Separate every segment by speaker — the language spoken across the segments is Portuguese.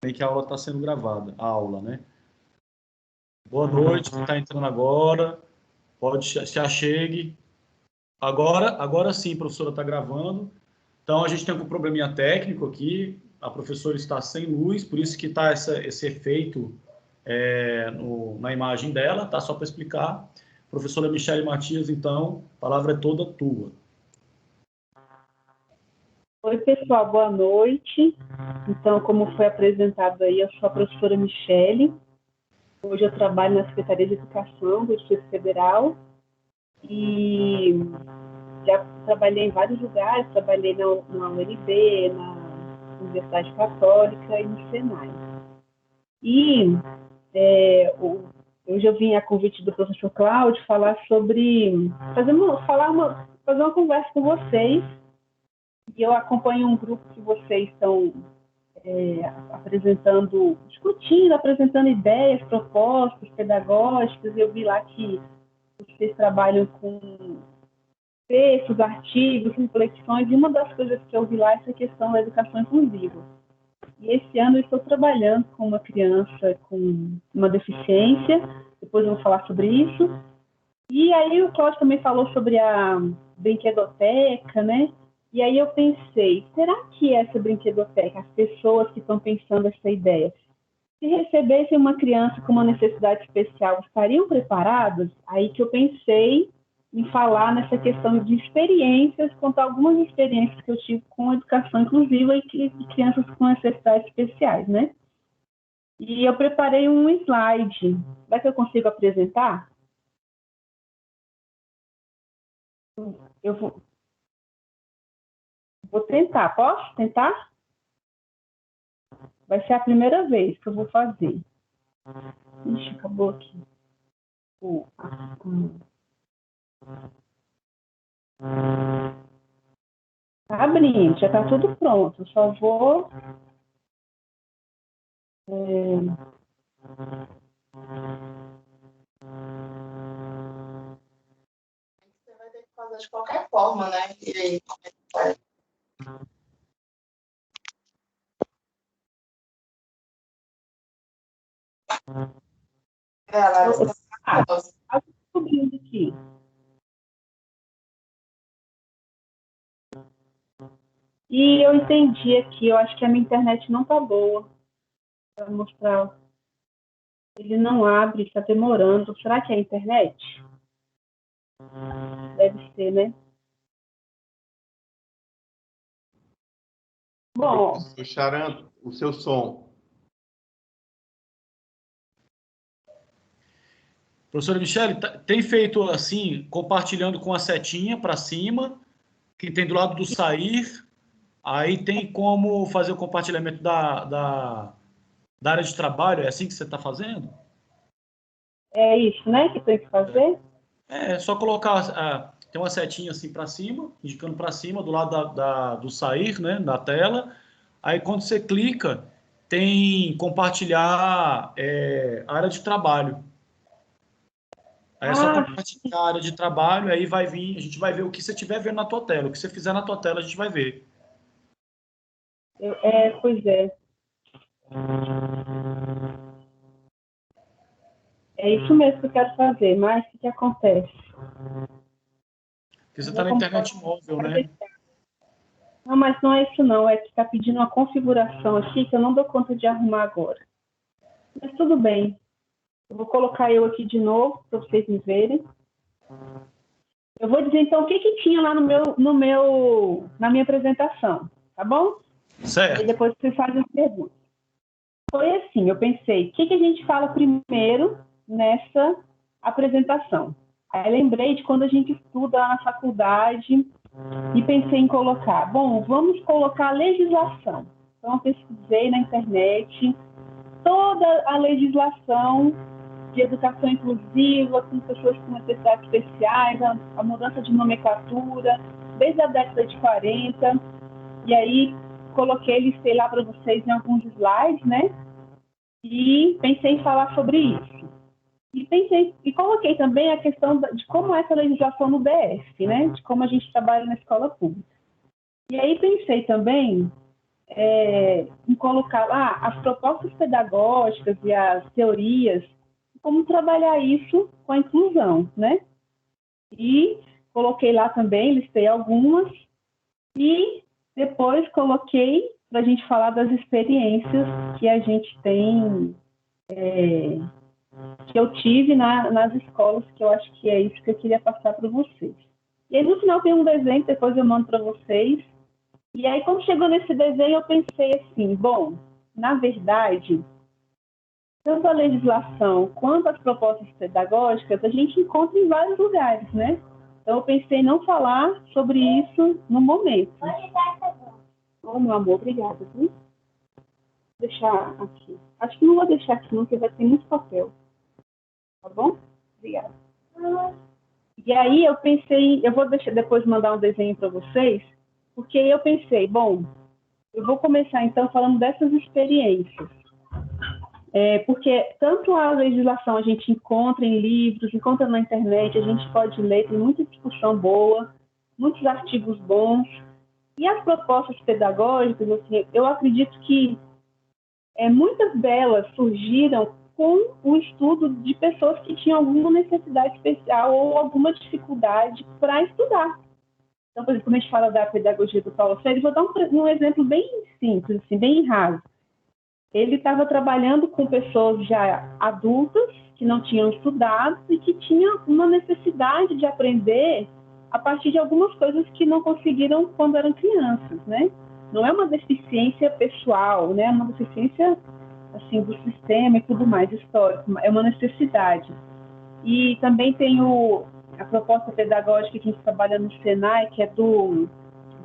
Speaker 1: Bem que a aula está sendo gravada, a aula, né? Boa noite, quem está entrando agora, pode se achegue. Agora sim, a professora está gravando. Então, a gente tem um probleminha técnico aqui, a professora está sem luz, por isso que está esse efeito na imagem dela, tá? Só para explicar. Professora Michele Matias, então, a palavra é toda tua.
Speaker 2: Oi, pessoal, boa noite. Então, como foi apresentado aí, eu sou a professora Michele. Hoje eu trabalho na Secretaria de Educação do Distrito Federal e já trabalhei em vários lugares, trabalhei na UNB, na Universidade Católica e no Senai. E hoje eu vim a convite do professor Cláudio falar sobre, fazer uma conversa com vocês. E eu acompanho um grupo que vocês estão discutindo, apresentando ideias, propostas pedagógicas. Eu vi lá que vocês trabalham com textos, artigos, reflexões, e uma das coisas que eu vi lá é essa questão da educação inclusiva. E esse ano eu estou trabalhando com uma criança com uma deficiência, depois eu vou falar sobre isso. E aí o Cláudio também falou sobre a brinquedoteca, né? E aí eu pensei, será que essa brinquedoteca, as pessoas que estão pensando essa ideia, se recebessem uma criança com uma necessidade especial, estariam preparadas? Aí que eu pensei em falar nessa questão de experiências, contar algumas experiências que eu tive com educação inclusiva e crianças com necessidades especiais, né? E eu preparei um slide. Será que eu consigo apresentar? Eu vou tentar. Posso tentar? Vai ser a primeira vez que eu vou fazer. Ixi, acabou aqui. Tá abrindo, já tá tudo pronto. Eu só vou...
Speaker 3: Você vai ter que fazer de qualquer forma, né? E aí, como é que faz?
Speaker 2: Tá subindo aqui. E eu entendi aqui, eu acho que a minha internet não tá boa para mostrar. Ele não abre, está demorando. Será que é a internet? Deve ser, né? Bom.
Speaker 4: Charan, o seu som.
Speaker 1: Professora Michele, tem feito assim, compartilhando com a setinha para cima, que tem do lado do sair, aí tem como fazer o compartilhamento da área de trabalho, é assim que você está fazendo?
Speaker 2: É isso, né, que tem que fazer?
Speaker 1: É só colocar, tem uma setinha assim para cima, indicando para cima, do lado do sair, né, da tela, aí quando você clica, tem compartilhar área de trabalho. Aí é só compartilhar a área de trabalho, aí vai vir, a gente vai ver o que você estiver vendo na tua tela. O que você fizer na tua tela, a gente vai ver.
Speaker 2: Pois é. É isso mesmo que eu quero fazer, mas o que acontece?
Speaker 1: Porque você está na internet móvel, né?
Speaker 2: Não, mas não é isso não, é que está pedindo uma configuração aqui que eu não dou conta de arrumar agora. Mas tudo bem. Eu vou colocar eu aqui de novo, para vocês me verem. Eu vou dizer, então, o que tinha lá na minha apresentação, tá bom?
Speaker 1: Certo.
Speaker 2: E depois vocês fazem as perguntas. Foi assim, eu pensei, o que a gente fala primeiro nessa apresentação? Aí lembrei de quando a gente estuda lá na faculdade e pensei em colocar, bom, vamos colocar a legislação. Então, eu pesquisei na internet toda a legislação de educação inclusiva, com pessoas com necessidades especiais, a mudança de nomenclatura, desde a década de 40, e aí listei lá para vocês em alguns slides, né? E pensei em falar sobre isso. E coloquei também a questão de como é essa legislação no DF, né? De como a gente trabalha na escola pública. E aí pensei também em colocar lá as propostas pedagógicas e as teorias, como trabalhar isso com a inclusão, né? E coloquei lá também, listei algumas, e depois coloquei para a gente falar das experiências que a gente tem, que eu tive nas escolas, que eu acho que é isso que eu queria passar para vocês. E aí no final tem um desenho, depois eu mando para vocês. E aí quando chegou nesse desenho eu pensei assim, bom, na verdade, tanto a legislação quanto as propostas pedagógicas a gente encontra em vários lugares, né? Então eu pensei em não falar sobre isso no momento. Oh, meu amor, obrigada, viu? Vou deixar aqui. Acho que não vou deixar aqui não, porque vai ter muito papel. Tá bom? Obrigada. E aí eu pensei, eu vou depois mandar um desenho para vocês, porque eu pensei, bom, eu vou começar então falando dessas experiências. Porque tanto a legislação a gente encontra em livros, encontra na internet, a gente pode ler, tem muita discussão boa, muitos artigos bons. E as propostas pedagógicas, assim, eu acredito que muitas delas surgiram com o estudo de pessoas que tinham alguma necessidade especial ou alguma dificuldade para estudar. Então, por exemplo, quando a gente fala da pedagogia do Paulo Freire, vou dar um exemplo bem simples, assim, bem raso. Ele estava trabalhando com pessoas já adultas, que não tinham estudado e que tinham uma necessidade de aprender a partir de algumas coisas que não conseguiram quando eram crianças, né? Não é uma deficiência pessoal, né? É uma deficiência, assim, do sistema e tudo mais, histórico. É uma necessidade. E também tem a proposta pedagógica que a gente trabalha no Senai, que é do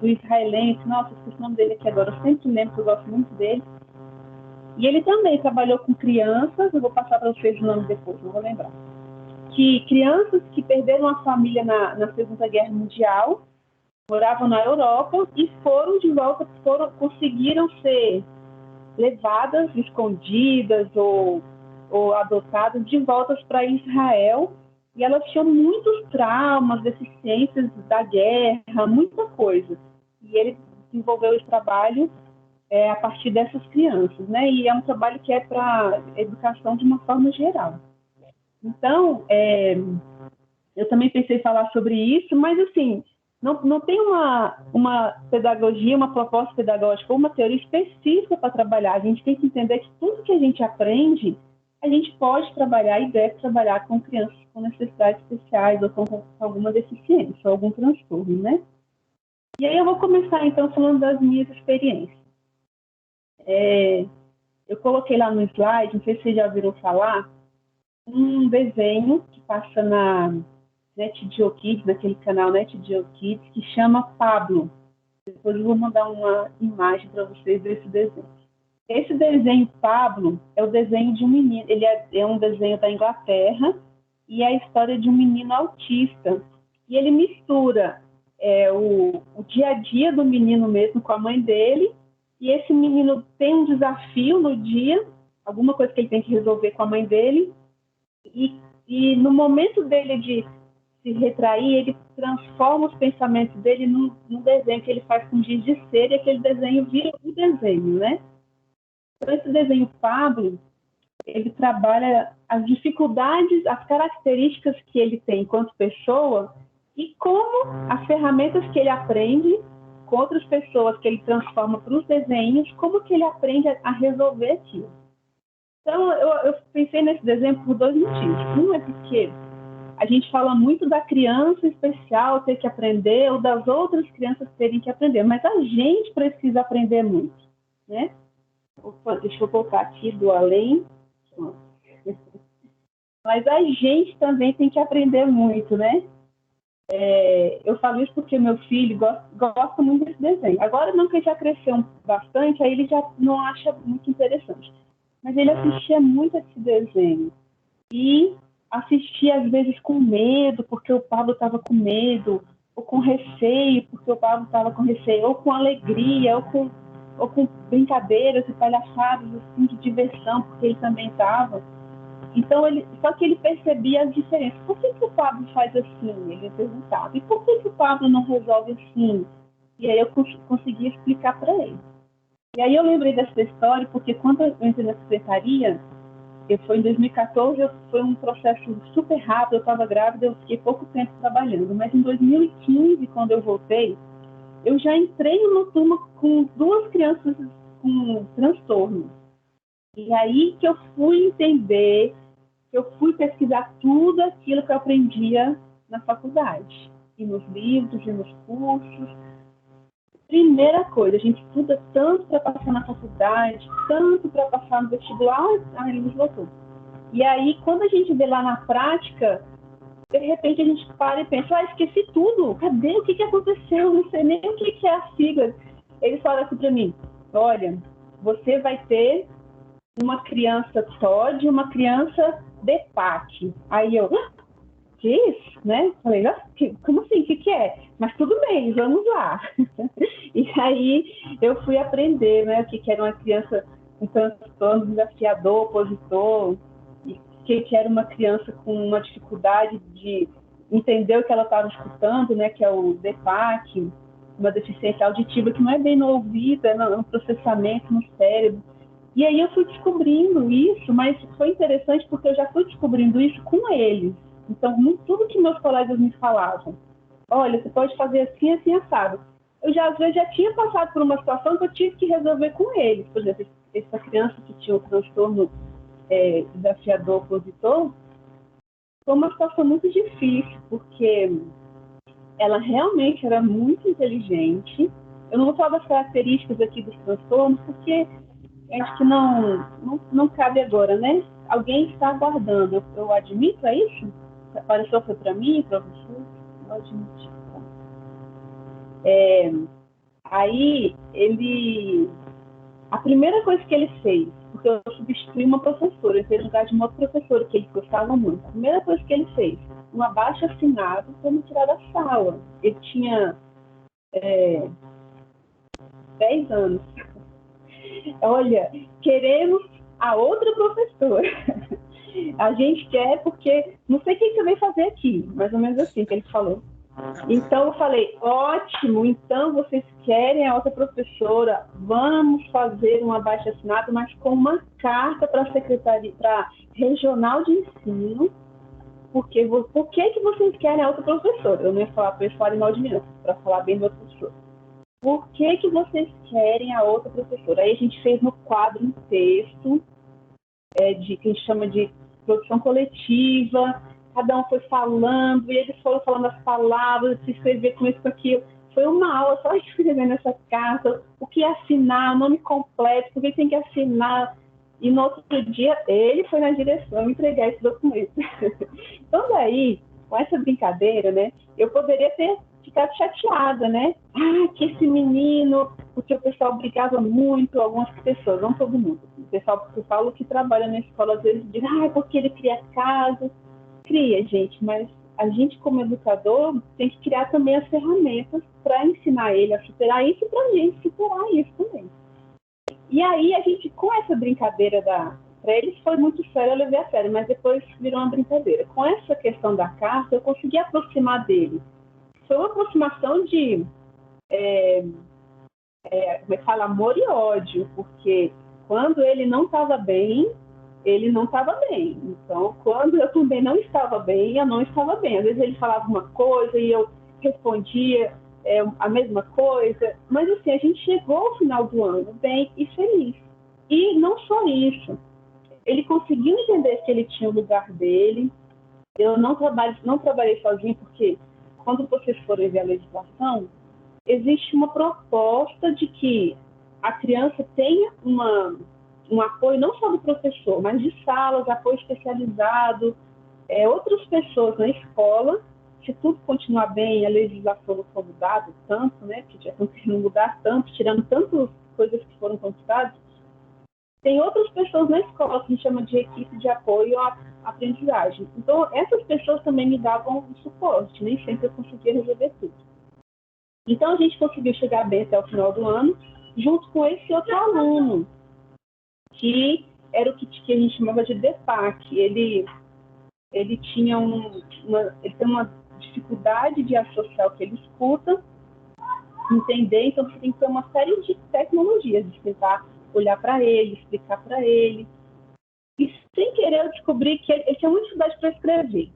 Speaker 2: israelense. Nossa, esqueci o nome dele aqui agora. Eu sempre lembro que eu gosto muito dele. E ele também trabalhou com crianças, eu vou passar para vocês o nome depois, não vou lembrar. Que crianças que perderam a família na Segunda Guerra Mundial, moravam na Europa e foram de volta, conseguiram ser levadas, escondidas ou adotadas de volta para Israel. E elas tinham muitos traumas, deficiências da guerra, muita coisa. E ele desenvolveu esse trabalho a partir dessas crianças, né? E é um trabalho que é para educação de uma forma geral. Então, eu também pensei em falar sobre isso, mas assim, não tem uma pedagogia, uma proposta pedagógica ou uma teoria específica para trabalhar. A gente tem que entender que tudo que a gente aprende, a gente pode trabalhar e deve trabalhar com crianças com necessidades especiais ou com alguma deficiência ou algum transtorno, né? E aí eu vou começar então falando das minhas experiências. Eu coloquei lá no slide, não sei se vocês já ouviram falar, um desenho que passa na NetGeo Kids, naquele canal NetGeo Kids, que chama Pablo. Depois eu vou mandar uma imagem para vocês desse desenho. Esse desenho, Pablo, é o desenho de um menino, ele é um desenho da Inglaterra, e é a história de um menino autista. E ele mistura o dia a dia do menino mesmo com a mãe dele, e esse menino tem um desafio no dia, alguma coisa que ele tem que resolver com a mãe dele, e no momento dele de se retrair, ele transforma os pensamentos dele num desenho que ele faz com giz de cera, e aquele desenho vira um desenho, né? Então, esse desenho Pablo, ele trabalha as dificuldades, as características que ele tem enquanto pessoa e como as ferramentas que ele aprende com outras pessoas que ele transforma para os desenhos, como que ele aprende a resolver aquilo. Então, eu pensei nesse desenho por dois motivos. Um é porque a gente fala muito da criança especial ter que aprender ou das outras crianças terem que aprender, mas a gente precisa aprender muito, né? Opa, deixa eu voltar aqui do além. Mas a gente também tem que aprender muito, né? Eu falo isso porque meu filho gosta muito desse desenho. Agora não, que ele já cresceu bastante, aí ele já não acha muito interessante. Mas ele assistia muito a esse desenho. E assistia às vezes com medo, porque o Pablo estava com medo, ou com receio, porque o Pablo estava com receio, ou com alegria, ou com brincadeiras e palhaçadas assim, de diversão, porque ele também estava. Então, só que ele percebia as diferenças. Por que o Pablo faz assim? Ele perguntava. E por que o Pablo não resolve assim? E aí eu consegui explicar para ele. E aí eu lembrei dessa história porque quando eu entrei na secretaria, foi em 2014, foi um processo super rápido, eu estava grávida, eu fiquei pouco tempo trabalhando, mas em 2015, quando eu voltei, eu já entrei numa turma com 2 crianças com transtorno. E aí que eu fui entender, que eu fui pesquisar tudo aquilo que eu aprendia na faculdade, e nos livros, e nos cursos. Primeira coisa, a gente estuda tanto para passar na faculdade, tanto para passar no vestibular, ele nos voltou. E aí, quando a gente vê lá na prática, de repente a gente para e pensa, esqueci tudo, cadê? O que aconteceu? Não sei nem o que é a sigla. Eles falaram assim para mim, olha, você vai ter uma criança TOD e uma criança DEPAC. Aí eu, que isso, né? Falei, como assim, o que é? Mas tudo bem, vamos lá. E aí eu fui aprender, né, o que era uma criança com transtorno desafiador, opositor, e o que era uma criança com uma dificuldade de entender o que ela estava escutando, né, que é o DEPAC, uma deficiência auditiva que não é bem no ouvido, é no processamento no cérebro. E aí eu fui descobrindo isso, mas foi interessante porque eu já fui descobrindo isso com eles. Então, tudo que meus colegas me falavam, olha, você pode fazer assim, assim, assado. Eu às vezes já tinha passado por uma situação que eu tive que resolver com eles. Por exemplo, essa criança que tinha um transtorno desafiador opositor, foi uma situação muito difícil, porque ela realmente era muito inteligente. Eu não vou falar das características aqui dos transtornos, porque acho que não cabe agora, né? Alguém está aguardando. Eu admito, é isso? Apareceu, foi para mim, para você? Eu admito. Aí, a primeira coisa que ele fez, porque eu substituí uma professora, ele fez no lugar de uma outra professora que ele gostava muito. A primeira coisa que ele fez, um abaixo-assinado para me tirar da sala. Ele tinha 10 anos. Olha, queremos a outra professora. A gente quer porque não sei o que você veio fazer aqui, mais ou menos assim que ele falou. Então eu falei, ótimo, então vocês querem a outra professora, vamos fazer um abaixo-assinado, mas com uma carta para a secretaria, para a regional de ensino, por que vocês querem a outra professora? Eu não ia falar para eles falarem mal de mim, para falar bem da outra professora. Por que vocês querem a outra professora? Aí a gente fez no quadro um texto, que a gente chama de produção coletiva, cada um foi falando, e eles foram falando as palavras, se escrever com isso, com aquilo. Foi uma aula só escrevendo essa carta, o que é assinar, o nome completo, por que tem que assinar. E no outro dia, ele foi na direção entregar esse documento. Então, daí, com essa brincadeira, né, eu poderia ter ficado chateada, né? Que esse menino, porque o pessoal brigava muito, algumas pessoas, não todo mundo. O pessoal que eu falo que trabalha na escola, às vezes diz, porque ele cria casos. Cria, gente, mas a gente, como educador, tem que criar também as ferramentas para ensinar ele a superar isso e para a gente superar isso também. E aí, a gente, com essa brincadeira para eles foi muito sério, eu levei a sério, mas depois virou uma brincadeira. Com essa questão da carta, eu consegui aproximar dele. Foi uma aproximação de, como é que fala, amor e ódio, porque quando ele não estava bem, ele não estava bem. Então, quando eu também não estava bem, eu não estava bem. Às vezes ele falava uma coisa e eu respondia a mesma coisa. Mas, assim, a gente chegou ao final do ano bem e feliz. E não só isso. Ele conseguiu entender que ele tinha o lugar dele. Eu não trabalhei sozinho, porque quando vocês forem ver a legislação, existe uma proposta de que a criança tenha um apoio não só do professor, mas de salas, apoio especializado, outras pessoas na escola. Se tudo continuar bem, a legislação não for mudada tanto, né, que já estão querendo mudar tanto, tirando tantas coisas que foram conquistadas, tem outras pessoas na escola que a gente chama de equipe de apoio à aprendizagem. Então, essas pessoas também me davam um suporte, nem sempre eu conseguia resolver tudo. Então, a gente conseguiu chegar bem até o final do ano, junto com esse outro aluno, que era o que a gente chamava de DEPAC. Ele tinha ele tem uma dificuldade de associar o que ele escuta entender. Então, você tem que ter uma série de tecnologias, de tentar olhar para ele, explicar para ele. E, sem querer, eu descobri que ele tinha muita dificuldade para escrever.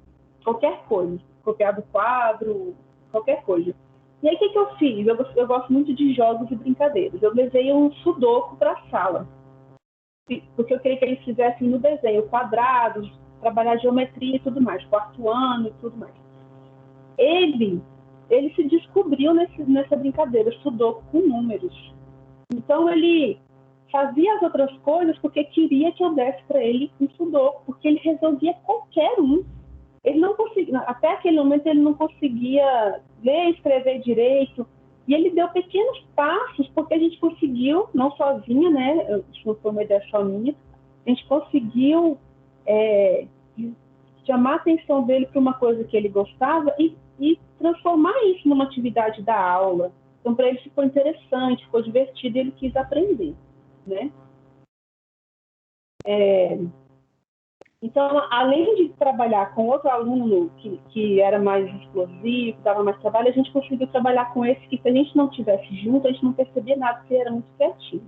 Speaker 2: Qualquer coisa. Copiar do quadro, qualquer coisa. E aí, o que eu fiz? Eu gosto muito de jogos e brincadeiras. Eu levei um sudoku para a sala. Porque eu queria que eles fizessem no desenho quadrados, trabalhar geometria e tudo mais, quarto ano e tudo mais. Ele se descobriu nessa brincadeira, sudoku com números. Então, ele fazia as outras coisas porque queria que eu desse para ele um sudoku, porque ele resolvia qualquer um. Ele não conseguia, até aquele momento ele não conseguia ler e escrever direito, e ele deu pequenos passos, porque a gente conseguiu, não sozinha, né, isso não foi uma ideia só minha, a gente conseguiu chamar a atenção dele para uma coisa que ele gostava e transformar isso numa atividade da aula. Então, para ele ficou interessante, ficou divertido e ele quis aprender, né? Então, além de trabalhar com outro aluno que era mais explosivo, dava mais trabalho, a gente conseguiu trabalhar com esse que, se a gente não estivesse junto, a gente não percebia nada, porque ele era muito criativo.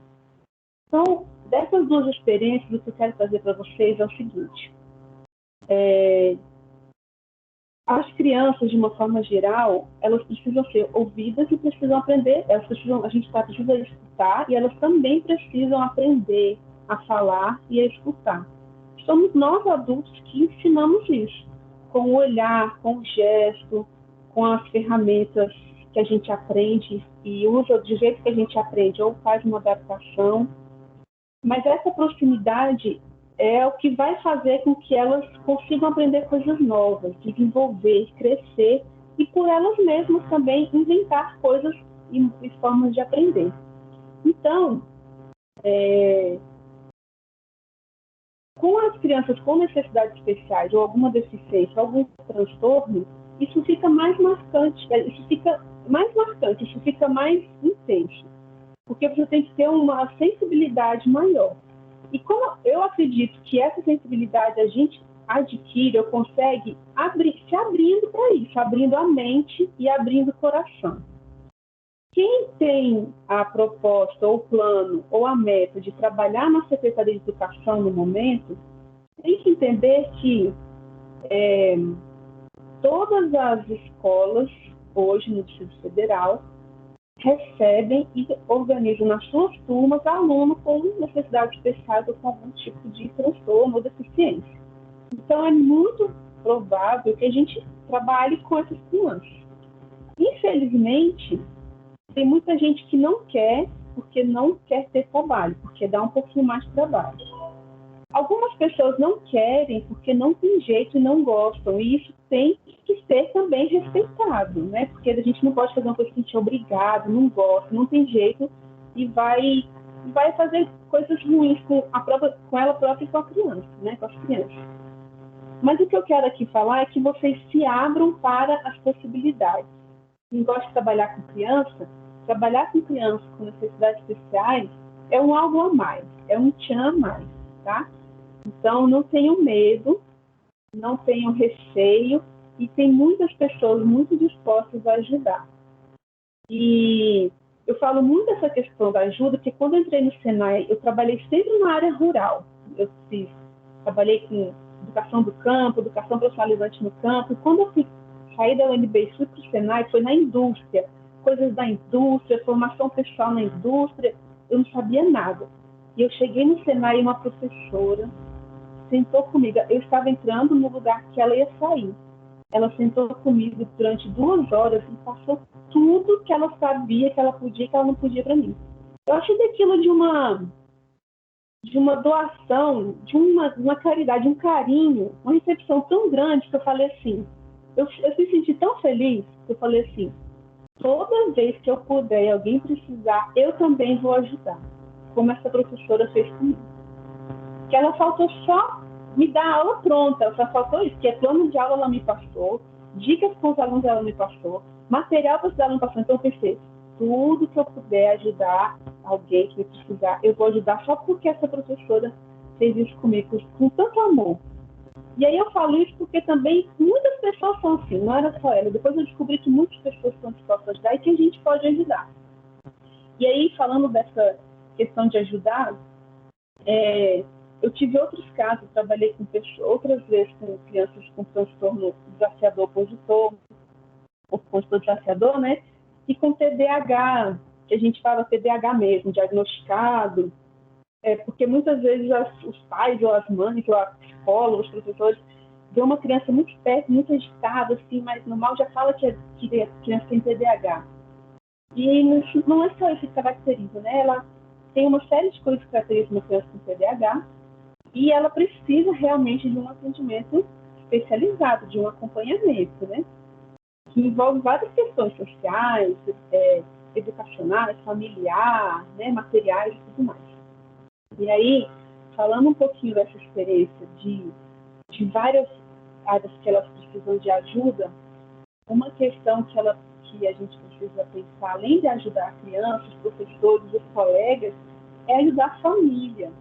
Speaker 2: Então, dessas duas experiências, o que eu quero trazer para vocês é o seguinte. As crianças, de uma forma geral, elas precisam ser ouvidas e precisam aprender. A gente precisa escutar e elas também precisam aprender a falar e a escutar. Somos nós adultos que ensinamos isso, com o olhar, com o gesto, com as ferramentas que a gente aprende e usa do jeito que a gente aprende ou faz uma adaptação. Mas essa proximidade é o que vai fazer com que elas consigam aprender coisas novas, desenvolver, crescer e por elas mesmas também inventar coisas e formas de aprender. Então, com as crianças com necessidades especiais ou alguma deficiência, algum transtorno, isso fica mais marcante, isso fica mais intenso, porque você tem que ter uma sensibilidade maior. E como eu acredito que essa sensibilidade a gente adquire ou consegue se abrindo para isso, abrindo a mente e abrindo o coração. Quem tem a proposta, ou o plano, ou a meta de trabalhar na Secretaria de Educação no momento, tem que entender que todas as escolas, hoje no Distrito Federal, recebem e organizam nas suas turmas alunos com necessidades especiais ou com algum tipo de transtorno ou deficiência. Então, é muito provável que a gente trabalhe com essas crianças. Infelizmente, tem muita gente que não quer, porque não quer ter trabalho, porque dá um pouquinho mais de trabalho. Algumas pessoas não querem porque não tem jeito e não gostam, e isso tem que ser também respeitado, né? Porque a gente não pode fazer uma coisa que a gente é obrigado, não gosta, não tem jeito, e vai fazer coisas ruins com ela própria e com a criança, né? Com as crianças. Mas o que eu quero aqui falar é que vocês se abram para as possibilidades. Quem gosta de trabalhar com crianças com necessidades especiais é um algo a mais, é um tchan a mais, tá? Então, não tenham medo, não tenham receio, e tem muitas pessoas muito dispostas a ajudar. E eu falo muito dessa questão da ajuda, porque quando eu entrei no Senai, eu trabalhei sempre na área rural. Trabalhei com educação do campo, educação profissionalizante no campo, e quando eu saí da UNB e fui para o Senai, foi na indústria, coisas da indústria, formação pessoal na indústria, eu não sabia nada. E eu cheguei no Senai e uma professora sentou comigo. Eu estava entrando no lugar que ela ia sair. Ela sentou comigo durante 2 horas e passou tudo que ela sabia, que ela podia e que ela não podia para mim. Eu achei daquilo de uma doação, de uma caridade, um carinho, uma recepção tão grande que eu falei assim, eu me senti tão feliz que eu falei assim, toda vez que eu puder e alguém precisar, eu também vou ajudar, como essa professora fez comigo. Que ela faltou só me dar a aula pronta, ela só faltou isso, que é plano de aula ela me passou, dicas com os alunos ela me passou, material para os alunos passou, então eu pensei, tudo que eu puder ajudar alguém que precisar, eu vou ajudar só porque essa professora fez isso comigo com tanto amor. E aí eu falo isso porque também muitas pessoas são assim, não era só ela. Depois eu descobri que muitas pessoas estão dispostas a ajudar e que a gente pode ajudar. E aí, falando dessa questão de ajudar, eu tive outros casos, trabalhei com pessoas, outras vezes com crianças com transtorno desafiador opositor, opositor desafiador, né? E com TDAH, que a gente fala TDAH mesmo, diagnosticado, porque muitas vezes os pais ou as mães, ou a psicóloga, os professores, vê uma criança muito perto, muito agitada, assim, mas normal já fala que a criança tem TDAH. E não é só isso que caracteriza, né? Ela tem uma série de coisas que caracterizam uma criança com TDAH e ela precisa realmente de um atendimento especializado, de um acompanhamento, né? Que envolve várias questões sociais, educacionais, familiar, né? Materiais e tudo mais. E aí, falando um pouquinho dessa experiência de várias áreas que elas precisam de ajuda, uma questão que a gente precisa pensar, além de ajudar a criança, os professores, os colegas, é ajudar a família.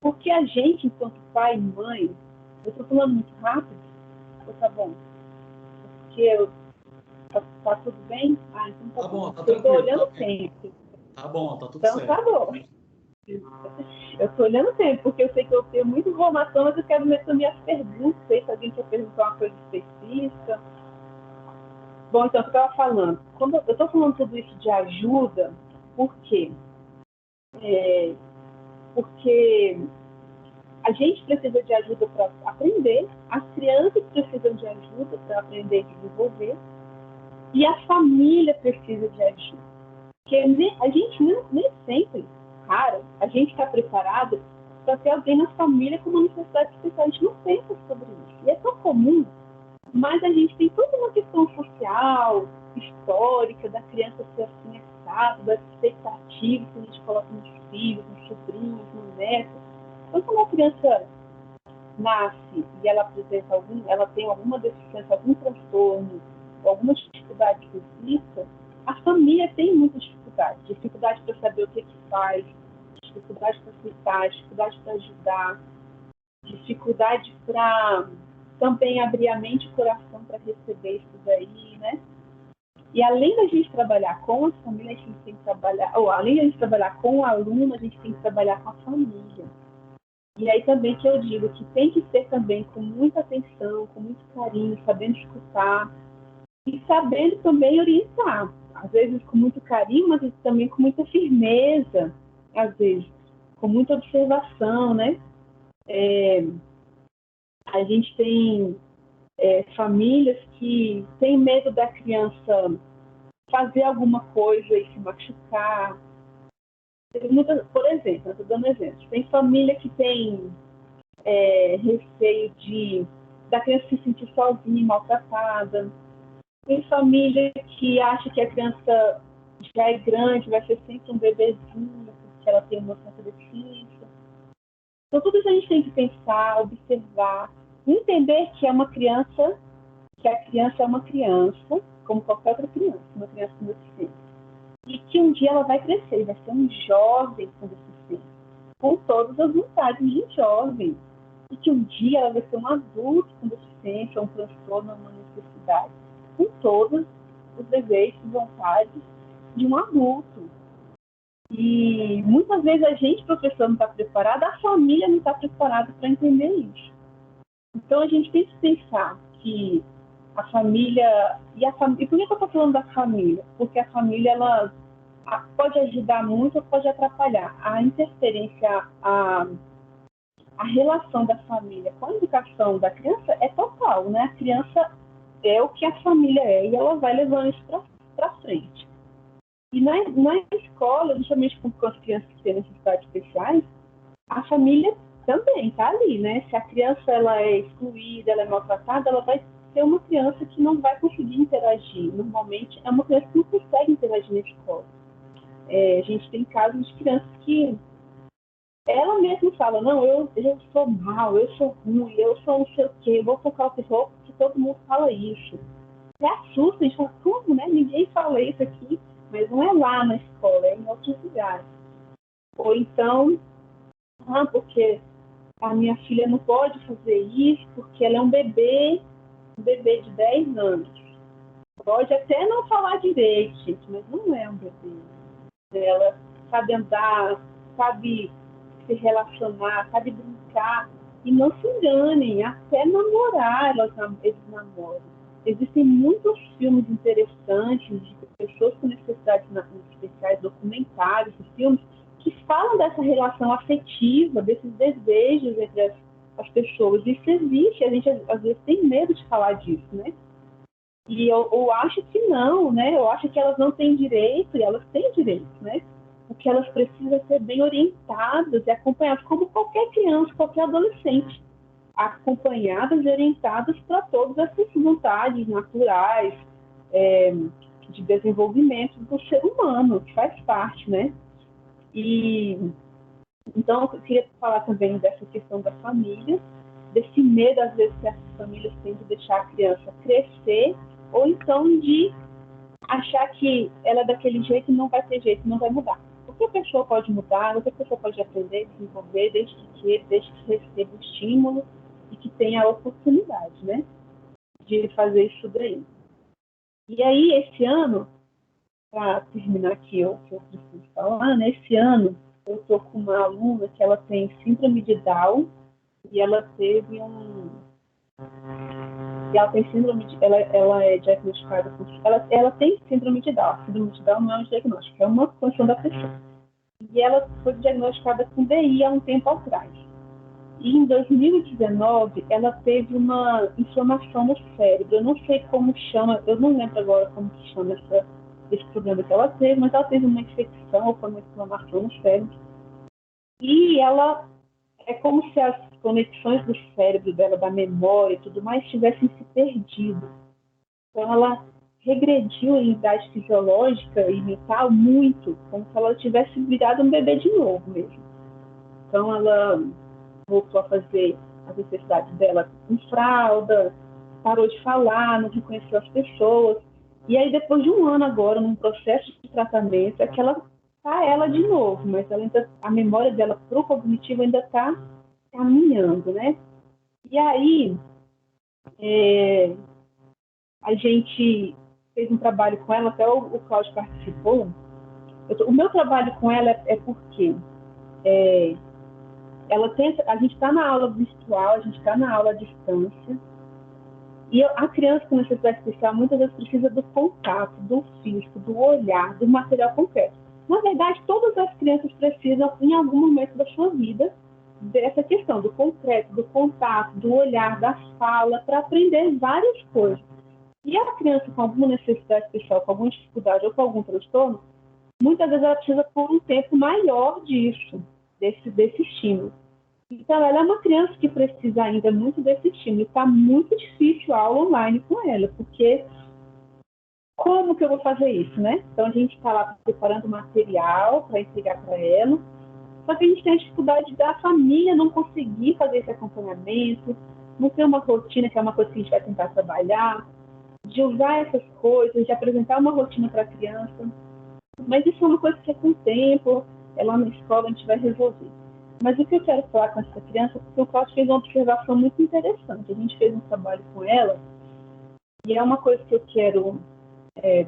Speaker 2: Porque a gente, enquanto pai e mãe, eu estou falando muito rápido, ou tá bom? Porque tá tudo bem? Ah, então tá
Speaker 1: bom, tá
Speaker 2: eu estou olhando
Speaker 1: tá
Speaker 2: tempo.
Speaker 1: Tá bom, tá tudo
Speaker 2: então,
Speaker 1: certo.
Speaker 2: Tá bom. Eu estou olhando o tempo, porque eu sei que eu tenho muita informação, mas eu quero ver também as perguntas, sei se alguém quer perguntar uma coisa específica. Bom, então, o que eu estava falando? Quando eu estou falando tudo isso de ajuda, por quê? Porque a gente precisa de ajuda para aprender, as crianças precisam de ajuda para aprender e desenvolver, e a família precisa de ajuda. Porque a gente nem sempre, cara, a gente está preparado para ter alguém na família com uma necessidade especial. A gente não pensa sobre isso. E é tão comum, mas a gente tem toda uma questão social, histórica, da criança ser assim, assado, das expectativas que a gente coloca nos filhos, nos sobrinhos, no neto. Então, quando a criança nasce e ela tem alguma deficiência, algum transtorno, alguma dificuldade física, a família tem muita dificuldade para saber o que faz, dificuldade para aceitar, dificuldade para ajudar, dificuldade para também abrir a mente e o coração para receber isso daí, né? E além da gente trabalhar com as famílias, a gente tem que trabalhar, ou além da gente trabalhar com o aluno, a gente tem que trabalhar com a família. E aí também que eu digo que tem que ser também com muita atenção, com muito carinho, sabendo escutar e sabendo também orientar. Às vezes com muito carinho, mas também com muita firmeza, às vezes com muita observação, né? A gente tem famílias que têm medo da criança fazer alguma coisa e se machucar. Por exemplo, estou dando exemplo, tem família que tem receio da criança se sentir sozinha, maltratada. Tem família que acha que a criança já é grande, vai ser sempre um bebezinho, porque ela tem uma certa deficiência. Então, tudo isso a gente tem que pensar, observar, entender que é uma criança, que a criança é uma criança, como qualquer outra criança, uma criança com deficiência. E que um dia ela vai crescer, vai ser um jovem com deficiência, com todas as vontades de um jovem. E que um dia ela vai ser um adulto com deficiência, um transtorno, uma necessidade, com todos os desejos e vontades de um adulto. E muitas vezes a gente, professor, não está preparado, a família não está preparada para entender isso. Então a gente tem que pensar que a família... E por que eu estou falando da família? Porque a família ela pode ajudar muito ou pode atrapalhar. A interferência, a relação da família com a educação da criança é total, né? A criança é o que a família é e ela vai levando isso para frente. E na escola, justamente com as crianças que têm necessidades especiais, a família também está ali, né? Se a criança ela é excluída, ela é maltratada, ela vai ser uma criança que não vai conseguir interagir. Normalmente, é uma criança que não consegue interagir na escola. A gente tem casos de crianças que ela mesma fala, não, eu sou mal, eu sou ruim, eu sou não sei o quê, eu vou tocar o terror, porque todo mundo fala isso. É assusta, a gente fala, como, né? Ninguém fala isso aqui, mas não é lá na escola, é em outros lugares. Ou então, porque a minha filha não pode fazer isso porque ela é um bebê de 10 anos. Pode até não falar direito, gente, mas não é um bebê. Ela sabe andar, sabe se relacionar, sabe brincar. E não se enganem, até namorar eles namoram. Existem muitos filmes interessantes de pessoas com necessidades especiais, documentários e filmes, que falam dessa relação afetiva, desses desejos entre as pessoas. Isso existe, a gente às vezes tem medo de falar disso, né? E eu acho que não, né? Eu acho que elas não têm direito, e elas têm direito, né? O que elas precisam é ser bem orientadas e acompanhadas, como qualquer criança, qualquer adolescente, acompanhadas e orientadas para todas essas vontades naturais, de desenvolvimento do ser humano, que faz parte, né? E então eu queria falar também dessa questão da família, desse medo às vezes que as famílias têm de deixar a criança crescer, ou então de achar que ela é daquele jeito e não vai ter jeito, não vai mudar. Qualquer pessoa pode mudar, qualquer pessoa pode aprender, desenvolver, desde que receba o estímulo e que tenha a oportunidade, né, de fazer isso daí. E aí, esse ano, para terminar aqui o que eu preciso falar, né, esse ano eu estou com uma aluna que ela tem síndrome de Down e ela teve e ela tem síndrome de, ela é diagnosticada com, ela tem síndrome de Down. Síndrome de Down não é um diagnóstico, é uma condição da pessoa. E ela foi diagnosticada com DI há um tempo atrás. E em 2019 ela teve uma inflamação no cérebro. Eu não sei como chama, eu não lembro agora como que chama esse problema que ela teve, mas ela teve uma infecção ou foi uma inflamação no cérebro. E ela é como se as conexões do cérebro dela, da memória e tudo mais, tivessem se perdido. Então, ela regrediu em idade fisiológica e mental muito, como se ela tivesse virado um bebê de novo mesmo. Então, ela voltou a fazer as necessidades dela com fralda, parou de falar, não reconheceu as pessoas. E aí, depois de um ano agora, num processo de tratamento, é que ela ela de novo, mas ela ainda, a memória dela pro cognitivo ainda está caminhando, né? E aí, a gente fez um trabalho com ela, até o Cláudio participou. O meu trabalho com ela é porque a gente está na aula virtual, a gente está na aula à distância, e a criança com necessidade especial muitas vezes precisa do contato, do físico, do olhar, do material concreto. Na verdade, todas as crianças precisam, em algum momento da sua vida, dessa questão do concreto, do contato, do olhar, da fala, para aprender várias coisas. E a criança com alguma necessidade especial, com alguma dificuldade ou com algum transtorno, muitas vezes ela precisa por um tempo maior disso, desse estímulo. Então, ela é uma criança que precisa ainda muito desse estímulo. Está muito difícil a aula online com ela, porque como que eu vou fazer isso, né? Então, a gente está lá preparando material para entregar para ela, só que a gente tem a dificuldade da família não conseguir fazer esse acompanhamento, não ter uma rotina, que é uma coisa que a gente vai tentar trabalhar, de usar essas coisas, de apresentar uma rotina para a criança. Mas isso é uma coisa que é com o tempo, lá na escola a gente vai resolver. Mas o que eu quero falar com essa criança, porque o Cláudio fez uma observação muito interessante. A gente fez um trabalho com ela, e é uma coisa que eu quero,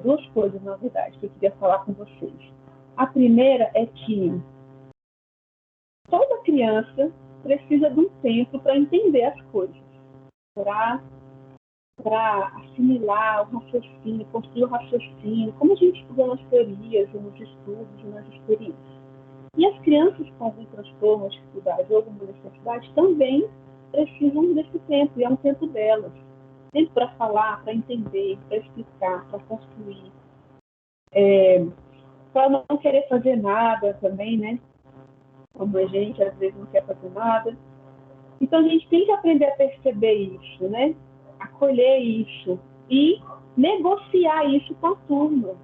Speaker 2: duas coisas, na verdade, que eu queria falar com vocês. A primeira é que toda criança precisa de um tempo para entender as coisas, para assimilar o raciocínio, construir o raciocínio, como a gente estuda nas teorias, nos estudos, nas experiências. E as crianças com algum transtorno, dificuldade ou alguma necessidade também precisam desse tempo, e é um tempo delas. Tempo para falar, para entender, para explicar, para construir. Para não querer fazer nada também, né? Como a gente às vezes não quer fazer nada. Então a gente tem que aprender a perceber isso, né? Acolher isso e negociar isso com a turma.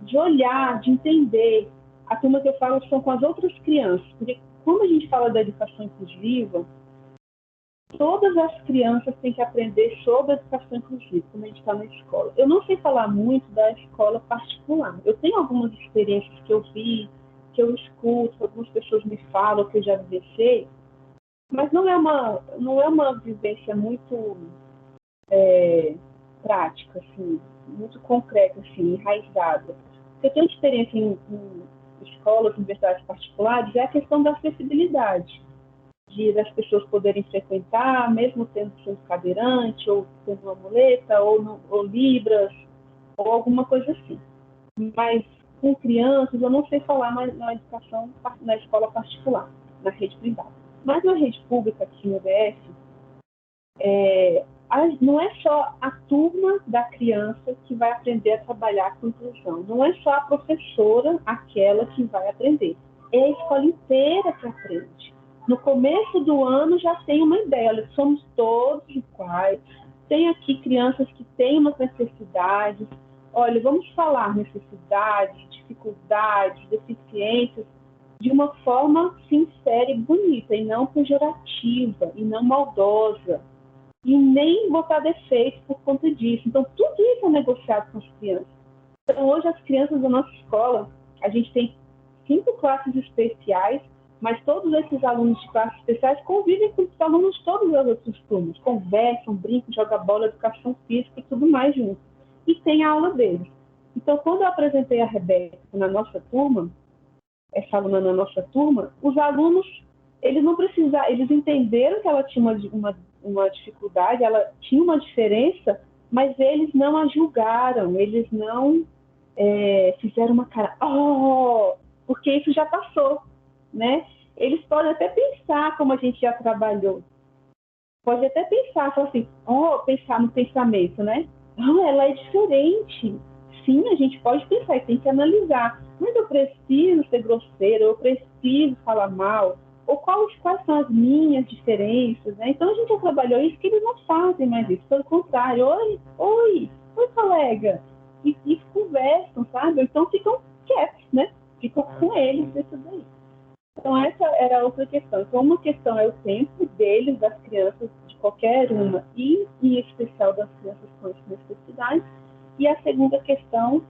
Speaker 2: De olhar, de entender. A turma que eu falo são com as outras crianças, porque quando a gente fala da educação inclusiva, todas as crianças têm que aprender sobre a educação inclusiva, quando a gente está na escola. Eu não sei falar muito da escola particular. Eu tenho algumas experiências que eu vi que eu escuto, que algumas pessoas me falam, que eu já vivenciei, mas não é uma vivência muito prática, assim, muito concreta, assim, enraizada. Eu tenho experiência em escolas, universidades particulares, é a questão da acessibilidade, das pessoas poderem frequentar, mesmo sendo cadeirante, ou tendo uma muleta, ou libras, ou alguma coisa assim. Mas com crianças, eu não sei falar na educação, na escola particular, na rede privada. Mas na rede pública, aqui no UBS, não é só a turma da criança que vai aprender a trabalhar com inclusão, não é só a professora aquela que vai aprender, é a escola inteira que aprende. No começo do ano já tem uma ideia, olha, somos todos iguais, tem aqui crianças que têm umas necessidades, olha, vamos falar necessidades, dificuldades, deficiências, de uma forma sincera e bonita, e não pejorativa, e não maldosa, e nem botar defeito por conta disso. Então, tudo isso é negociado com as crianças. Então, hoje, as crianças da nossa escola, a gente tem 5 classes especiais, mas todos esses alunos de classes especiais convivem com os alunos de todas as outras turmas, conversam, brincam, jogam bola, educação física e tudo mais junto. E tem a aula deles. Então, quando eu apresentei a Rebeca na nossa turma, essa aluna na nossa turma, os alunos, eles não precisaram, eles entenderam que ela tinha uma dificuldade, ela tinha uma diferença, mas eles não a julgaram, eles não fizeram uma cara, porque isso já passou, né? Eles podem até pensar, como a gente já trabalhou, pode até pensar, falar assim, pensar no pensamento, né? Ela é diferente. Sim, a gente pode pensar e tem que analisar, mas eu preciso ser grosseiro, eu preciso falar mal, ou quais são as minhas diferenças, né? Então a gente já trabalhou isso, que eles não fazem mais isso, pelo contrário, oi colega, e conversam, sabe? Então ficam quietos, né? Ficam com eles isso daí. Então essa era outra questão. Então uma questão é o tempo deles, das crianças, de qualquer uma, e em especial das crianças com necessidades, e a segunda questão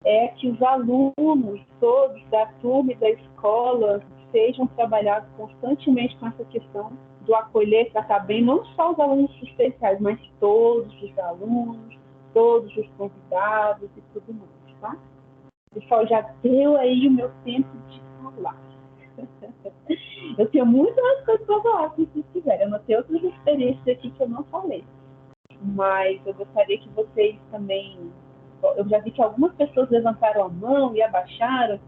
Speaker 2: é que os alunos todos da turma e da escola sejam trabalhados constantemente com essa questão do acolher, tratar bem, não só os alunos especiais, mas todos os alunos, todos os convidados e tudo mais, tá? Pessoal, já deu aí o meu tempo de falar. Eu tenho muitas coisas para falar, se vocês quiserem. Eu não tenho outras experiências aqui que eu não falei. Mas eu gostaria que vocês também... Eu já vi que algumas pessoas levantaram a mão e abaixaram,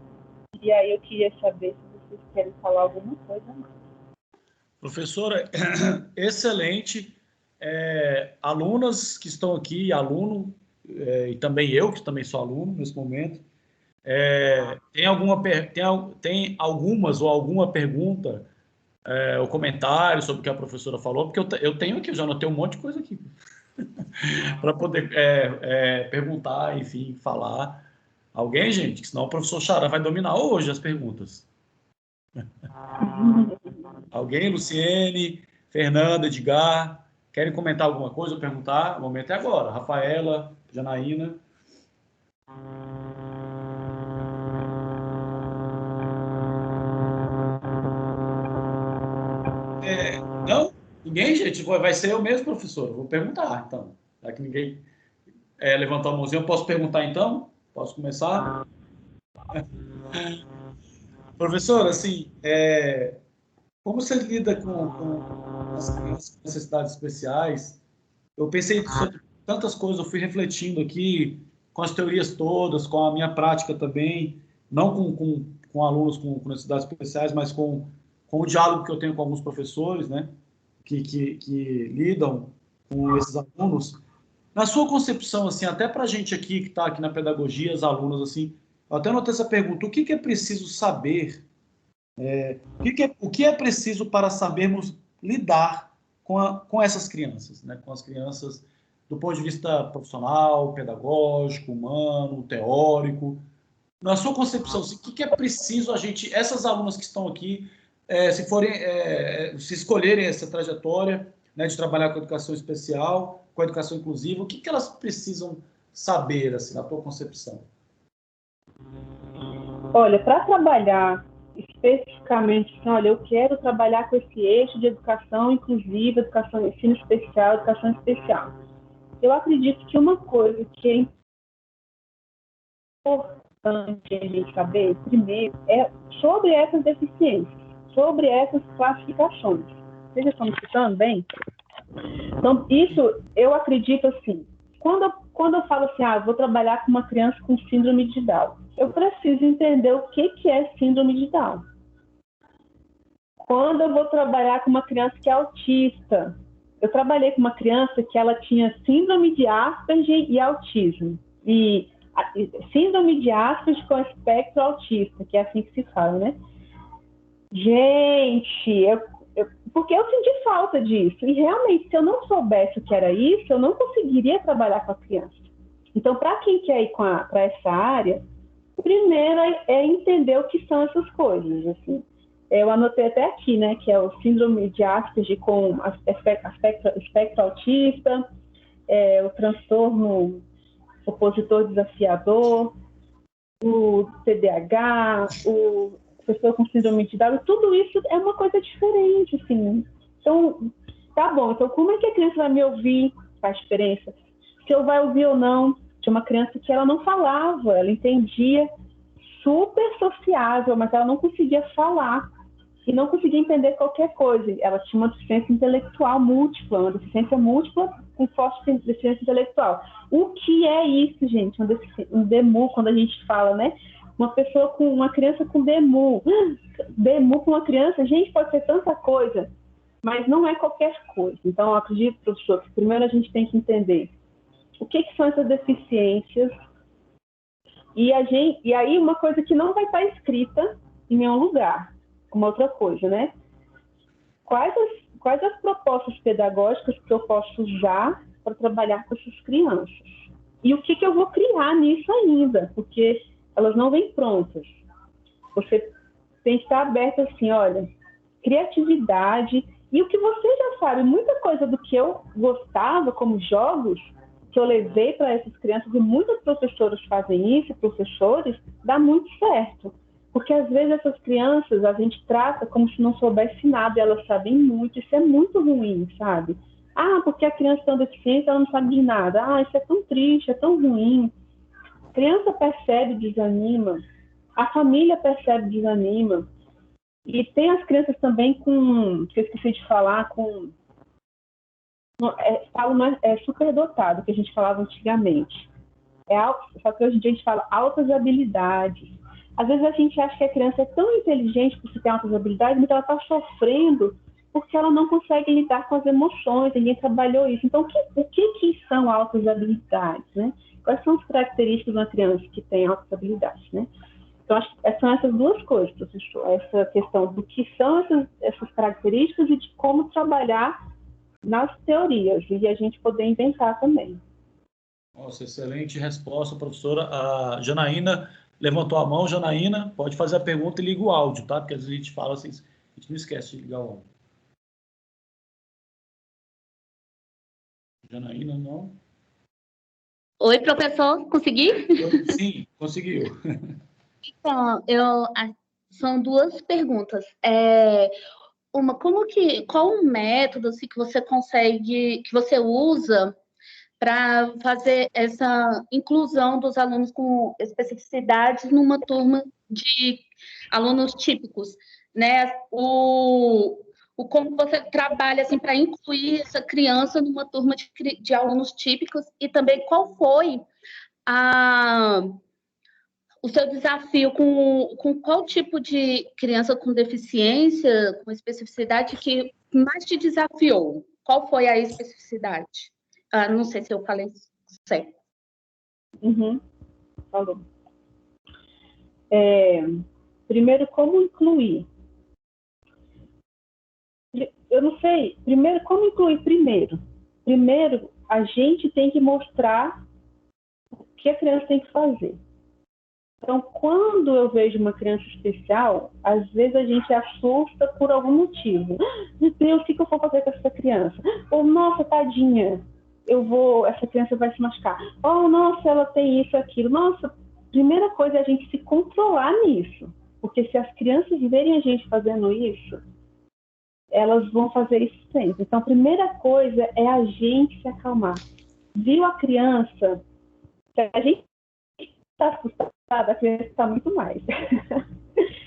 Speaker 2: e aí eu queria saber se vocês querem falar alguma coisa mais.
Speaker 1: Professora, excelente. Alunas que estão aqui, aluno, e também eu, que também sou aluno nesse momento, tem algumas ou alguma pergunta ou comentário sobre o que a professora falou? Porque eu tenho aqui, eu já anotei um monte de coisa aqui para poder perguntar, enfim, falar. Alguém, gente? Senão o professor Xará vai dominar hoje as perguntas. Alguém? Luciene, Fernanda, Edgar, querem comentar alguma coisa ou perguntar? O momento é agora. Rafaela, Janaína. Não? Ninguém, gente? Vai ser eu mesmo, professor. Eu vou perguntar, então. Já que ninguém levantou a mãozinha, eu posso perguntar, então? Posso começar? Professor, assim, como você lida com as crianças com necessidades especiais? Eu pensei sobre tantas coisas, eu fui refletindo aqui com as teorias todas, com a minha prática também, não com alunos com necessidades especiais, mas com o diálogo que eu tenho com alguns professores, né, que lidam com esses alunos. Na sua concepção, assim, até para a gente aqui que está aqui na pedagogia, os alunos, assim, eu até notei essa pergunta: o que é preciso saber? O que é preciso para sabermos lidar com essas crianças, né? Com as crianças do ponto de vista profissional, pedagógico, humano, teórico. Na sua concepção, assim, o que é preciso essas alunas que estão aqui, se escolherem essa trajetória, né, de trabalhar com educação especial, com educação inclusiva, o que elas precisam saber, assim, na tua concepção?
Speaker 2: Olha, para trabalhar especificamente, assim, olha, eu quero trabalhar com esse eixo de educação inclusiva, educação, ensino especial, educação especial. Eu acredito que uma coisa que é importante a gente saber, primeiro, é sobre essas deficiências, sobre essas classificações. Vocês estão me escutando bem? Então, isso, eu acredito assim, quando eu falo assim, vou trabalhar com uma criança com síndrome de Down, eu preciso entender o que é síndrome de Down. Quando eu vou trabalhar com uma criança que é autista, eu trabalhei com uma criança que ela tinha síndrome de Asperger e autismo. E síndrome de Asperger com espectro autista, que é assim que se fala, né? Gente, porque eu senti falta disso. E realmente, se eu não soubesse o que era isso, eu não conseguiria trabalhar com a criança. Então, para quem quer ir para essa área, o primeiro é entender o que são essas coisas. Assim. Eu anotei até aqui, né, que é o síndrome de Asperger com espectro autista, o transtorno opositor desafiador, o TDAH, o pessoa com síndrome de Down, tudo isso é uma coisa diferente, assim. Então, tá bom, então como é que a criança vai me ouvir? Faz diferença. Se eu vai ouvir ou não. Tinha uma criança que ela não falava, ela entendia, super sociável, mas ela não conseguia falar e não conseguia entender qualquer coisa. Ela tinha uma deficiência intelectual múltipla, uma deficiência múltipla com forte deficiência intelectual. O que é isso, gente? Um DEMU, quando a gente fala, né? Uma criança com DEMU. DEMU com uma criança, gente, pode ser tanta coisa, mas não é qualquer coisa. Então, eu acredito, professor, que primeiro a gente tem que entender o que são essas deficiências. E aí, uma coisa que não vai estar escrita em nenhum lugar, uma outra coisa, né? Quais as propostas pedagógicas que eu posso usar para trabalhar com essas crianças? E o que eu vou criar nisso ainda? Porque elas não vêm prontas. Você tem que estar aberto assim, olha, criatividade. E o que você já sabe, muita coisa do que eu gostava como jogos, que eu levei para essas crianças, e muitas professoras fazem isso, professores, dá muito certo. Porque às vezes essas crianças a gente trata como se não soubesse nada, e elas sabem muito, isso é muito ruim, sabe? Porque a criança tem deficiência, ela não sabe de nada. Isso é tão triste, é tão ruim. A criança percebe, desanima. A família percebe, desanima. E tem as crianças também que eu esqueci de falar, superdotado, que a gente falava antigamente. Só que hoje em dia a gente fala altas habilidades. Às vezes a gente acha que a criança é tão inteligente porque tem altas habilidades, mas ela está sofrendo porque ela não consegue lidar com as emoções, ninguém trabalhou isso. Então, o que são altas habilidades, né? Quais são as características de uma criança que tem altas habilidades, né? Então, acho que são essas duas coisas, professor. Essa questão do que são essas características e de como trabalhar nas teorias, e a gente poder inventar também.
Speaker 1: Nossa, excelente resposta, professora. A Janaína levantou a mão. Janaína, pode fazer a pergunta e liga o áudio, tá? Porque às vezes a gente fala assim, a gente não esquece de ligar o áudio. Janaína, não?
Speaker 5: Oi, professor, consegui?
Speaker 1: Sim, conseguiu.
Speaker 5: Então, são duas perguntas. Qual o método assim, que você usa para fazer essa inclusão dos alunos com especificidades numa turma de alunos típicos, né? Como você trabalha assim para incluir essa criança numa turma de alunos típicos, e também qual foi o seu desafio com qual tipo de criança com deficiência, com especificidade que mais te desafiou? Qual foi a especificidade? Não sei se eu falei certo.
Speaker 2: Falou. Primeiro, como incluir? Eu não sei. Primeiro, como incluir primeiro? Primeiro, a gente tem que mostrar o que a criança tem que fazer. Então, quando eu vejo uma criança especial, às vezes a gente assusta por algum motivo. Meu Deus, o que eu vou fazer com essa criança? Ou, nossa, tadinha, essa criança vai se machucar. Oh, nossa, ela tem isso, aquilo. Nossa, primeira coisa é a gente se controlar nisso. Porque se as crianças verem a gente fazendo isso, elas vão fazer isso sempre. Então, a primeira coisa é a gente se acalmar. Viu a criança, se a gente está assustada, a criança está muito mais.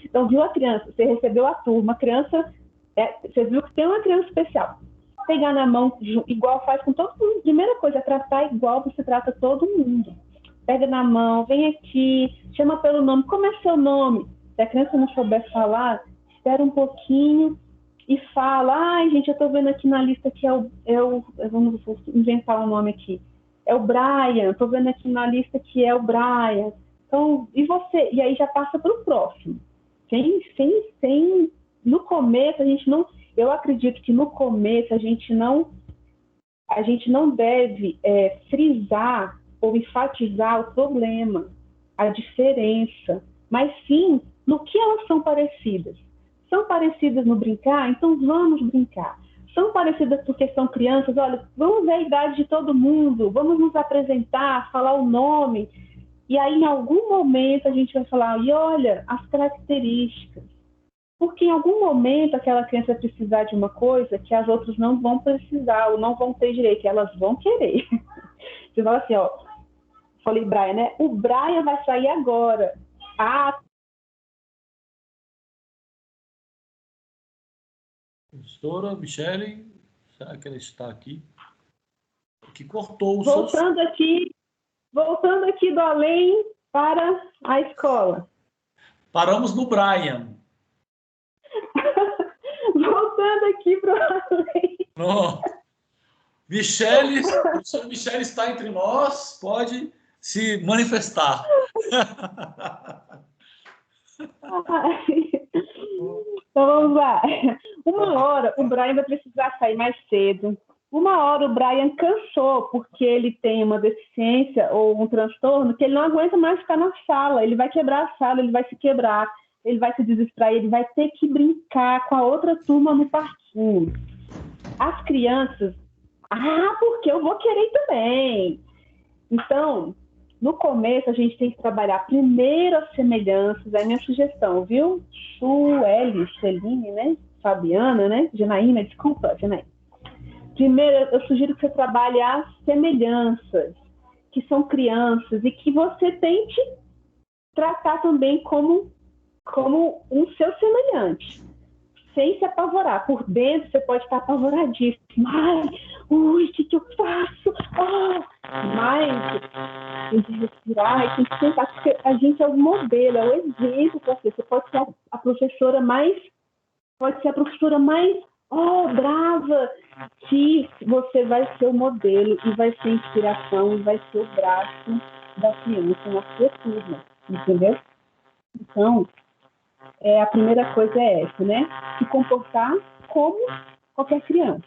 Speaker 2: Então, viu a criança, você recebeu a turma, a criança, você viu que tem uma criança especial. Pegar na mão, igual faz com todo mundo. Primeira coisa é tratar igual você trata todo mundo. Pega na mão, vem aqui, chama pelo nome. Como é seu nome? Se a criança não souber falar, espera um pouquinho e fala. Ai, gente, eu estou vendo aqui na lista que eu vou inventar um nome aqui. É o Brian, estou vendo aqui na lista que é o Brian. Então, e você? E aí já passa para o próximo. No começo, a gente não... Eu acredito que no começo a gente não deve frisar ou enfatizar o problema, a diferença, mas sim no que elas são parecidas. São parecidas no brincar? Então vamos brincar. São parecidas porque são crianças? Olha, vamos ver a idade de todo mundo, vamos nos apresentar, falar o nome, e aí em algum momento a gente vai falar, e olha, as características. Porque em algum momento aquela criança vai precisar de uma coisa que as outras não vão precisar ou não vão ter direito, elas vão querer. Você fala assim, ó, falei Brian, né? O Brian vai sair agora. Ah,
Speaker 1: Professora Michele, será que ela está aqui? Que cortou o
Speaker 2: voltando aqui do além para a escola.
Speaker 1: Paramos no Brian.
Speaker 2: Voltando aqui para o além.
Speaker 1: Pronto. Michele, a professora Michele está entre nós, pode se manifestar.
Speaker 2: Então vamos lá. Uma hora o Brian vai precisar sair mais cedo. Uma hora o Brian cansou porque ele tem uma deficiência ou um transtorno que ele não aguenta mais ficar na sala. Ele vai quebrar a sala, ele vai se quebrar, ele vai se desesperar, ele vai ter que brincar com a outra turma no parquinho. As crianças, porque eu vou querer também. Então, no começo, a gente tem que trabalhar primeiro as semelhanças, é a minha sugestão, viu? Sueli, Celine, né? Fabiana, né? Janaína, desculpa, Janaína. Primeiro, eu sugiro que você trabalhe as semelhanças, que são crianças, e que você tente tratar também como um seu semelhante, sem se apavorar. Por dentro, você pode estar apavoradíssimo. Ai, ui, o que eu faço? Mas tem que respirar, tem que tentar, porque a gente é o modelo, é o exemplo para você. Você pode ser a professora mais brava, que você vai ser o modelo e vai ser inspiração e vai ser o braço da criança na sua turma, entendeu? Então, a primeira coisa é essa, né? Se comportar como qualquer criança,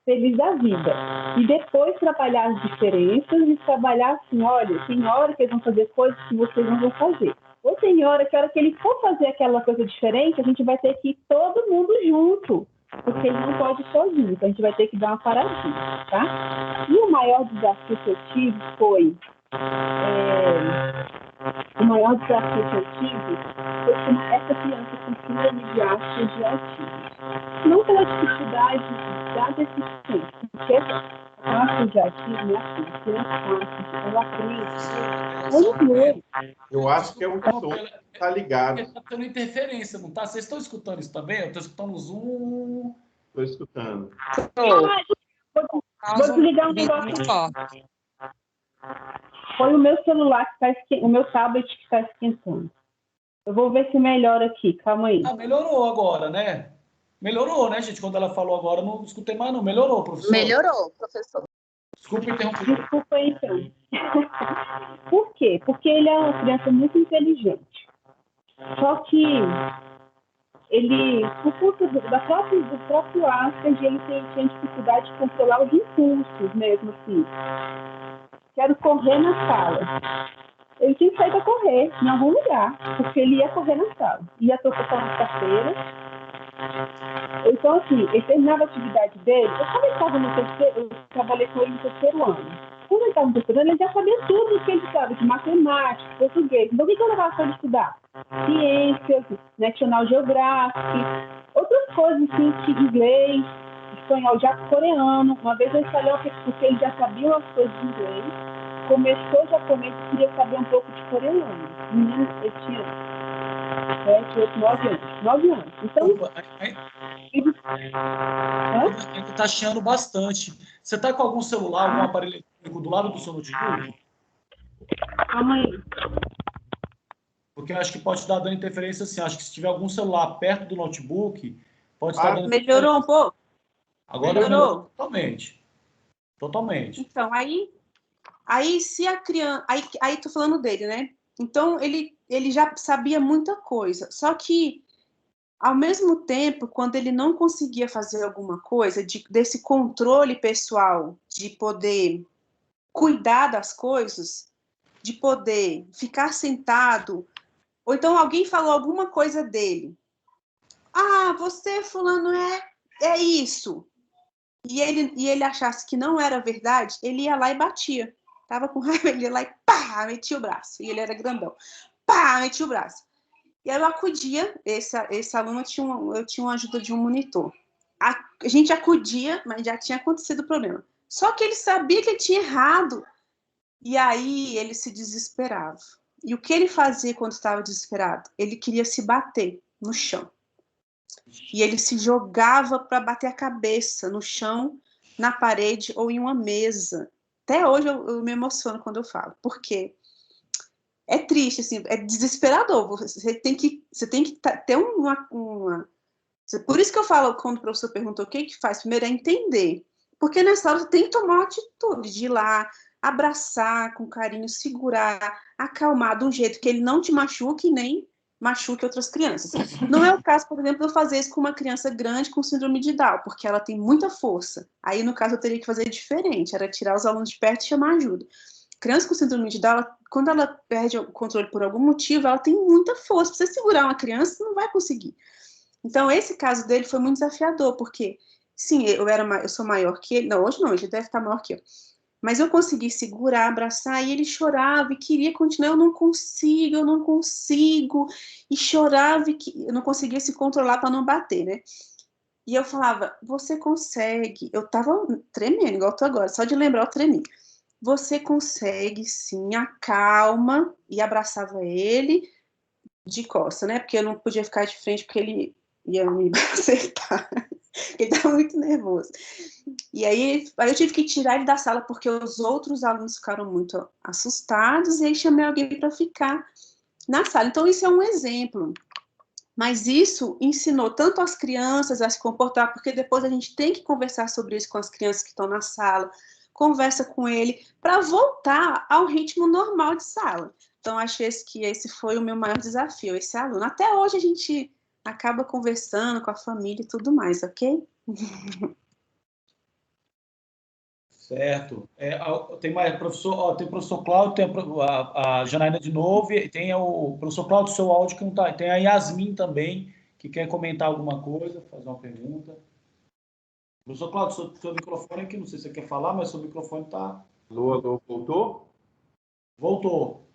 Speaker 2: feliz da vida. E depois trabalhar as diferenças e trabalhar assim, olha, tem hora que eles vão fazer coisas que vocês não vão fazer. Ou tem hora que ele for fazer aquela coisa diferente, a gente vai ter que ir todo mundo junto, porque ele não pode ir sozinho, então a gente vai ter que dar uma paradinha, tá? E o maior desafio que eu tive foi que essa criança com síndrome de Asperger de autismo. Não pela dificuldade da deficiência, porque a Asperger de autismo é assim, a criança ela aprende.
Speaker 4: Eu acho que é um som que tá ligado.
Speaker 1: Está tendo interferência, não tá? Vocês estão escutando isso também? Eu estou escutando o Zoom.
Speaker 4: Estou escutando.
Speaker 2: Vou desligar um negócio. Foi o meu celular que está esquentando, o meu tablet que está esquentando. Eu vou ver se melhora aqui, calma aí.
Speaker 1: Melhorou agora, né? Melhorou, né, gente? Quando ela falou agora, eu não escutei mais, não. Melhorou, professor?
Speaker 5: Melhorou, professor.
Speaker 1: Desculpa interromper.
Speaker 2: Desculpa aí, então. Por quê? Porque ele é uma criança muito inteligente. Só que ele, por conta do próprio Asperger, ele tinha dificuldade de controlar os impulsos mesmo, assim. Quero correr na sala. Ele tinha que sair para correr em algum lugar, porque ele ia correr na sala. Ia tocar na feira. Então, assim, ele terminava a atividade dele. Eu trabalhei com ele no terceiro ano. quando ele estava doutorando, ele já sabia tudo o que ele sabe, de matemática, português. Então, o que eu levava para ele estudar? Ciências, National Geographic, outras coisas, assim, de inglês, espanhol, já coreano. Uma vez eu instalei porque ele já sabia as coisas de inglês, começou japonês e queria saber um pouco de coreano. O menino, ele tinha 7, 8, 9 anos. Então,
Speaker 1: ainda está chiando bastante. Você está com algum celular, algum aparelho eletrônico do lado do seu notebook?
Speaker 2: calma aí.
Speaker 1: Porque eu acho que pode estar dando interferência assim. Acho que se tiver algum celular perto do notebook, pode estar dando
Speaker 6: Melhorou um pouco?
Speaker 1: Agora melhorou totalmente. Totalmente.
Speaker 6: Então, aí se a criança... Aí tô falando dele, né? Então, ele já sabia muita coisa. Só que, ao mesmo tempo, quando ele não conseguia fazer alguma coisa, desse controle pessoal, de poder cuidar das coisas, de poder ficar sentado, ou então alguém falou alguma coisa dele. Ah, você, fulano, é isso. E ele achasse que não era verdade, ele ia lá e batia. Tava com raiva, ele ia lá e pá, metia o braço. E ele era grandão. Pá, metia o braço. E aí eu acudia, esse aluno eu tinha uma ajuda de um monitor. A gente acudia, mas já tinha acontecido o problema. Só que ele sabia que ele tinha errado. E aí ele se desesperava. E o que ele fazia quando estava desesperado? Ele queria se bater no chão. E ele se jogava para bater a cabeça no chão, na parede ou em uma mesa. Até hoje eu me emociono quando eu falo. Por quê? É triste, assim, é desesperador. Você tem que ter uma... Por isso que eu falo, quando o professor perguntou o que faz, primeiro é entender. Porque nessa hora você tem que tomar uma atitude de ir lá, abraçar com carinho, segurar, acalmar de um jeito que ele não te machuque nem machuque outras crianças. Não é o caso, por exemplo, de eu fazer isso com uma criança grande com síndrome de Down, porque ela tem muita força. Aí, no caso, eu teria que fazer diferente, era tirar os alunos de perto e chamar ajuda. Criança com síndrome de Down, quando ela perde o controle por algum motivo, ela tem muita força. Pra você segurar uma criança, não vai conseguir. Então, esse caso dele foi muito desafiador, porque, sim, eu sou maior que ele. Não, hoje não, ele deve estar maior que eu. Mas eu consegui segurar, abraçar, e ele chorava e queria continuar. Eu não consigo. E chorava e eu não conseguia se controlar para não bater, né? E eu falava, você consegue. Eu tava tremendo, igual eu tô agora. Só de lembrar, eu tremi. Você consegue, sim, acalma. E abraçava ele de costa, né? Porque eu não podia ficar de frente, porque ele ia me acertar. Ele estava muito nervoso. E aí eu tive que tirar ele da sala, porque os outros alunos ficaram muito assustados, e aí chamei alguém para ficar na sala. Então, isso é um exemplo. Mas isso ensinou tanto as crianças a se comportar, porque depois a gente tem que conversar sobre isso com as crianças que estão na sala, conversa com ele, para voltar ao ritmo normal de sala. Então, acho que esse foi o meu maior desafio, esse aluno. Até hoje a gente acaba conversando com a família e tudo mais, ok?
Speaker 1: Certo. Tem mais professor, tem o professor Cláudio, tem a Janaína de novo, e tem o professor Cláudio, seu áudio que não tá. Tem a Yasmin também, que quer comentar alguma coisa, fazer uma pergunta. Professor Cláudio, seu microfone aqui, não sei se você quer falar, mas seu microfone está.
Speaker 4: Alô, voltou?
Speaker 1: Voltou.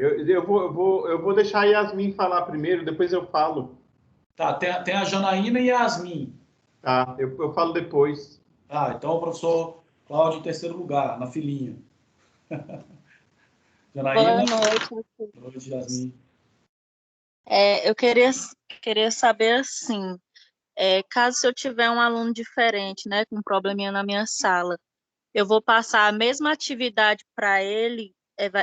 Speaker 4: Eu vou deixar a Yasmin falar primeiro, depois eu falo.
Speaker 1: Tá, tem a Janaína e a Yasmin.
Speaker 4: Tá, eu falo depois.
Speaker 1: Ah, então o professor Cláudio em terceiro lugar, na filinha. Janaína.
Speaker 7: Boa noite.
Speaker 1: Boa noite, Yasmin.
Speaker 7: Eu queria saber assim, caso eu tiver um aluno diferente, né, com um probleminha na minha sala, eu vou passar a mesma atividade para ele,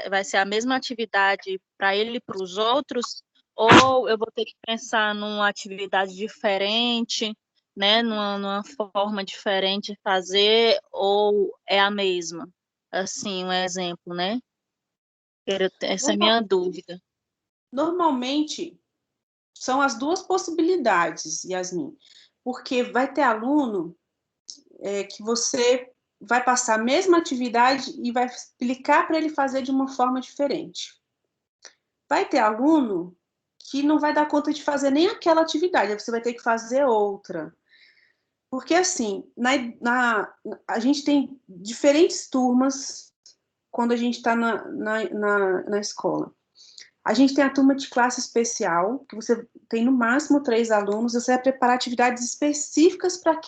Speaker 7: vai ser a mesma atividade para ele e para os outros, ou eu vou ter que pensar numa atividade diferente, né, numa forma diferente de fazer, ou é a mesma? Assim, um exemplo, né? Essa é a minha dúvida.
Speaker 6: Normalmente, são as duas possibilidades, Yasmin, porque vai ter aluno que você vai passar a mesma atividade e vai explicar para ele fazer de uma forma diferente. Vai ter aluno que não vai dar conta de fazer nem aquela atividade, você vai ter que fazer outra. Porque, assim, a gente tem diferentes turmas quando a gente está na escola. A gente tem a turma de classe especial, que você tem no máximo 3 alunos, você vai preparar atividades específicas para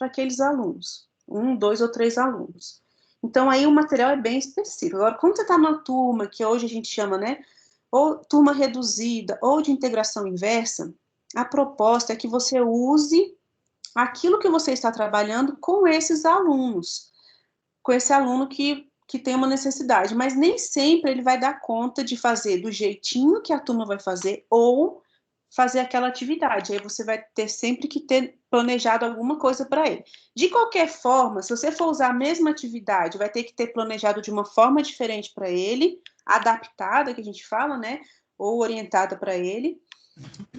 Speaker 6: aqueles alunos, 1, 2 ou 3 alunos. Então, aí o material é bem específico. Agora, quando você está numa turma, que hoje a gente chama, né, ou turma reduzida, ou de integração inversa, a proposta é que você use aquilo que você está trabalhando com esses alunos, com esse aluno que tem uma necessidade, mas nem sempre ele vai dar conta de fazer do jeitinho que a turma vai fazer ou fazer aquela atividade. Aí você vai ter sempre que ter planejado alguma coisa para ele. De qualquer forma, se você for usar a mesma atividade, vai ter que ter planejado de uma forma diferente para ele, adaptada, que a gente fala, né? Ou orientada para ele.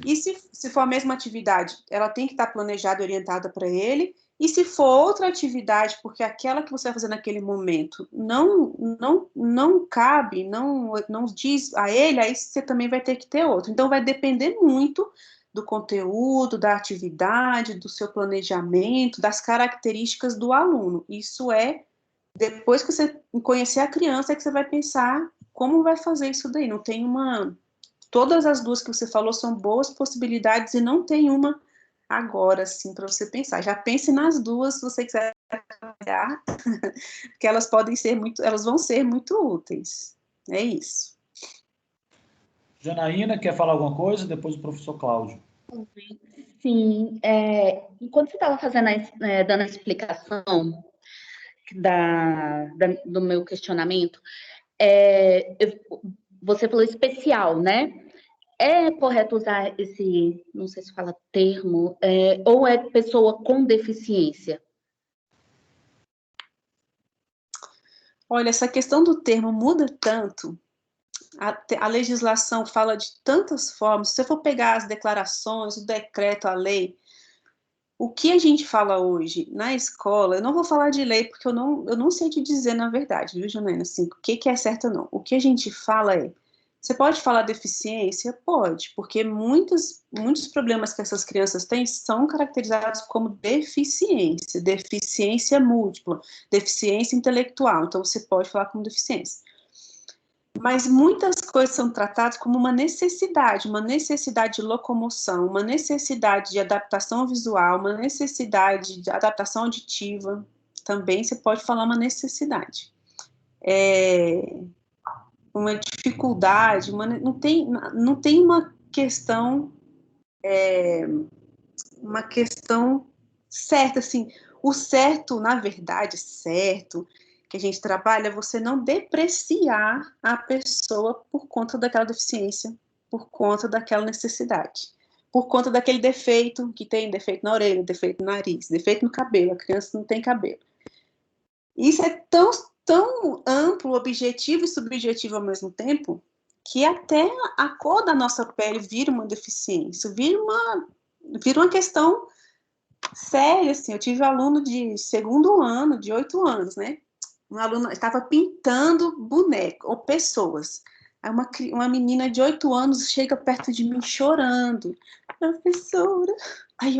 Speaker 6: E se for a mesma atividade, ela tem que estar planejada e orientada para ele. E se for outra atividade, porque aquela que você vai fazer naquele momento não cabe, não diz a ele, aí você também vai ter que ter outro. Então, vai depender muito do conteúdo, da atividade, do seu planejamento, das características do aluno. Isso é, depois que você conhecer a criança, é que você vai pensar como vai fazer isso daí. Não tem uma... Todas as duas que você falou são boas possibilidades e não tem uma agora, assim, para você pensar. Já pense nas duas, se você quiser trabalhar, porque elas vão ser muito úteis. É isso.
Speaker 1: Janaína, quer falar alguma coisa? Depois o professor Cláudio.
Speaker 5: Sim, enquanto você estava dando a explicação do meu questionamento, você falou especial, né? É correto usar esse, não sei se fala termo, ou é pessoa com deficiência?
Speaker 6: Olha, essa questão do termo muda tanto. A legislação fala de tantas formas. Se você for pegar as declarações, o decreto, a lei, o que a gente fala hoje na escola, eu não vou falar de lei, porque eu não sei te dizer na verdade, viu, Janaína? Assim, o que é certo ou não. O que a gente fala você pode falar deficiência? Pode, porque muitos problemas que essas crianças têm são caracterizados como deficiência múltipla, deficiência intelectual. Então, você pode falar como deficiência. Mas muitas coisas são tratadas como uma necessidade de locomoção, uma necessidade de adaptação visual, uma necessidade de adaptação auditiva. Também você pode falar uma necessidade. Uma dificuldade, não tem uma questão certa, assim, o certo, na verdade, certo, que a gente trabalha, é você não depreciar a pessoa por conta daquela deficiência, por conta daquela necessidade, por conta daquele defeito, que tem defeito na orelha, defeito no nariz, defeito no cabelo, a criança não tem cabelo. Isso é tão amplo, objetivo e subjetivo ao mesmo tempo, que até a cor da nossa pele vira uma deficiência, vira uma questão séria, assim. Eu tive um aluno de segundo ano, de 8 anos, né? Um aluno estava pintando boneco, ou pessoas. Aí uma menina de 8 anos chega perto de mim chorando. Professora. Aí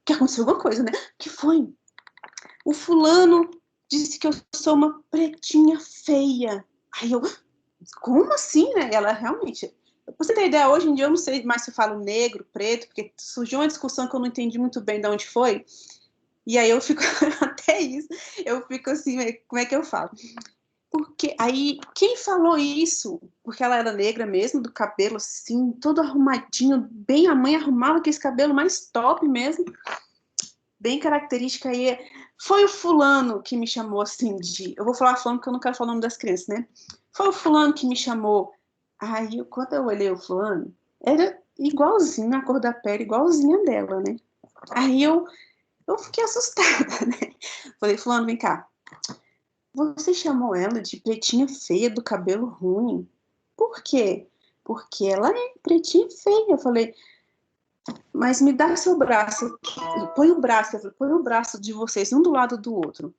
Speaker 6: que aconteceu alguma coisa, né? O que foi? O fulano disse que eu sou uma pretinha feia. Aí como assim, né? Ela realmente... Pra você ter ideia, hoje em dia eu não sei mais se eu falo negro, preto, porque surgiu uma discussão que eu não entendi muito bem de onde foi. E aí eu fico, até isso, eu fico assim, como é que eu falo? Porque aí, quem falou isso? Porque ela era negra mesmo, do cabelo assim, todo arrumadinho, bem, a mãe arrumava aquele cabelo mais top mesmo, bem característica. Aí foi o fulano que me chamou assim eu vou falar fulano porque eu não quero falar o nome das crianças, né? Foi o fulano que me chamou. Aí, quando eu olhei o fulano, era igualzinho, a cor da pele, igualzinha dela, né? Aí eu fiquei assustada, né? Falei, fulano, vem cá. Você chamou ela de pretinha feia, do cabelo ruim. Por quê? Porque ela é pretinha feia. Eu falei, mas me dá seu braço. Põe o braço. Põe o braço de vocês um do lado do outro.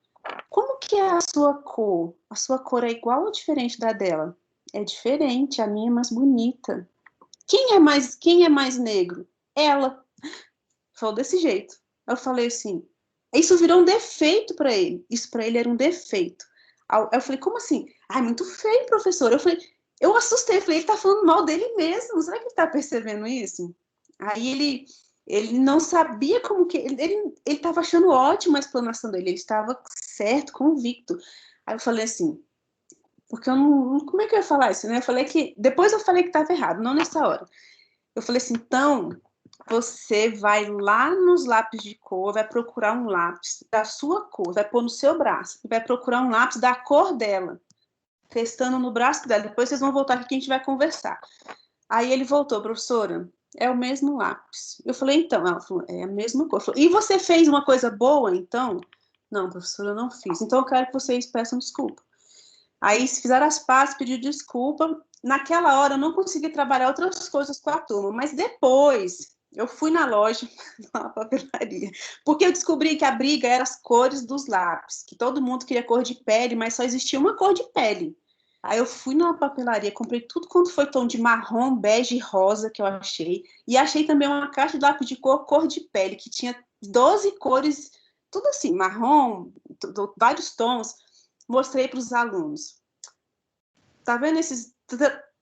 Speaker 6: Como que é a sua cor? A sua cor é igual ou diferente da dela? É diferente, a minha é mais bonita. Quem é mais negro? Ela. Falou desse jeito. Eu falei assim, Isso virou um defeito para ele. Isso para ele era um defeito. Eu falei, como assim? Ai, muito feio, professor. Eu assustei, eu falei, ele tá falando mal dele mesmo. Será que ele tá percebendo isso? Aí ele não sabia como que... Ele estava achando ótima a explanação dele. Ele estava certo, convicto. Aí eu falei assim... Porque eu não... Como é que eu ia falar isso, né? Depois eu falei que estava errado, não nessa hora. Eu falei assim, então... Você vai lá nos lápis de cor, vai procurar um lápis da sua cor, vai pôr no seu braço, e vai procurar um lápis da cor dela, testando no braço dela. Depois vocês vão voltar aqui que a gente vai conversar. Aí ele voltou, professora, é o mesmo lápis. Eu falei, então, ela falou, é a mesma cor. Falou, e você fez uma coisa boa, então? Não, professora, eu não fiz. Então eu quero que vocês peçam desculpa. Aí se fizeram as pazes, pediu desculpa. Naquela hora eu não consegui trabalhar outras coisas com a turma, mas depois... Eu fui na loja, na papelaria, porque eu descobri que a briga era as cores dos lápis, que todo mundo queria cor de pele, mas só existia uma cor de pele. Aí eu fui na papelaria, comprei tudo quanto foi tom de marrom, bege e rosa que eu achei, e achei também uma caixa de lápis de cor de pele, que tinha 12 cores, tudo assim, marrom, vários tons, mostrei para os alunos. Tá vendo esses...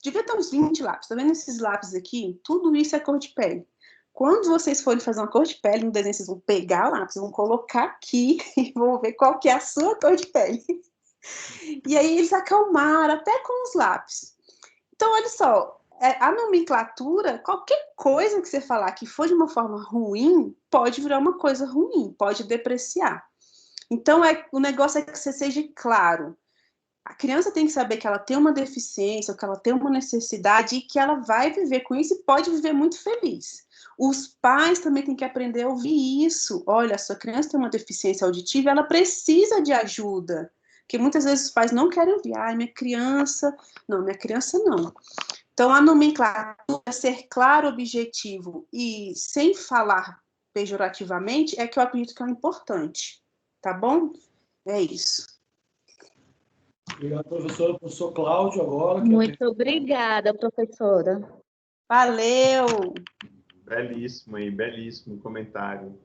Speaker 6: Devia ter uns 20 lápis, tá vendo esses lápis aqui? Tudo isso é cor de pele. Quando vocês forem fazer uma cor de pele no desenho, vocês vão pegar o lápis, vão colocar aqui e vão ver qual que é a sua cor de pele. E aí eles acalmaram até com os lápis. Então, olha só, a nomenclatura, qualquer coisa que você falar que for de uma forma ruim, pode virar uma coisa ruim, pode depreciar. Então, o negócio é que você seja claro. A criança tem que saber que ela tem uma deficiência, que ela tem uma necessidade e que ela vai viver com isso e pode viver muito feliz. Os pais também têm que aprender a ouvir isso. Olha, a sua criança tem uma deficiência auditiva, ela precisa de ajuda. Porque muitas vezes os pais não querem ouvir. Ai, minha criança... Não, minha criança não. Então, a nomenclatura, ser claro, objetivo e sem falar pejorativamente, é que eu acredito que é importante. Tá bom? É isso.
Speaker 1: Obrigado, professora. Professor Cláudio, agora.
Speaker 5: Muito obrigada, professora.
Speaker 6: Valeu!
Speaker 4: Belíssimo aí, belíssimo comentário.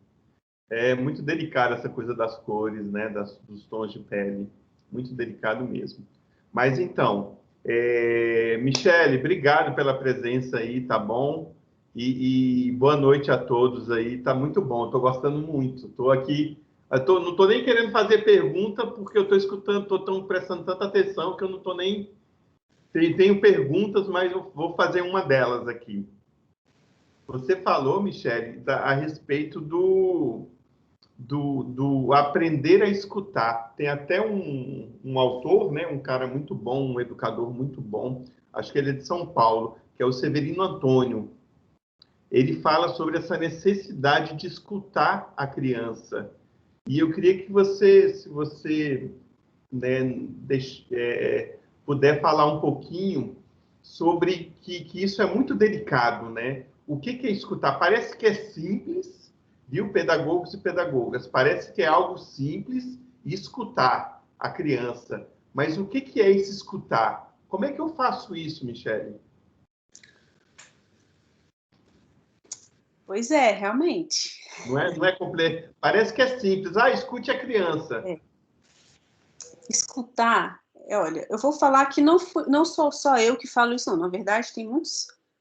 Speaker 4: É muito delicado essa coisa das cores, né, dos tons de pele. Muito delicado mesmo. Mas então, Michele, obrigado pela presença aí, tá bom? E boa noite a todos aí, tá muito bom, estou gostando muito. Estou aqui, não estou nem querendo fazer pergunta, porque eu estou escutando, estou prestando tanta atenção que eu não estou nem... Tenho perguntas, mas eu vou fazer uma delas aqui. Você falou, Michele, a respeito do aprender a escutar. Tem até um autor, né, um cara muito bom, um educador muito bom, acho que ele é de São Paulo, que é o Severino Antônio. Ele fala sobre essa necessidade de escutar a criança. E eu queria que você, se você, né, puder falar um pouquinho sobre que isso é muito delicado, né? O que é escutar? Parece que é simples, viu, pedagogos e pedagogas? Parece que é algo simples escutar a criança. Mas o que é esse escutar? Como é que eu faço isso, Michele?
Speaker 6: Pois é, realmente.
Speaker 4: Não é completo. Parece que é simples. Escute a criança.
Speaker 6: Escutar, olha, eu vou falar que não sou só eu que falo isso, não. Na verdade, tem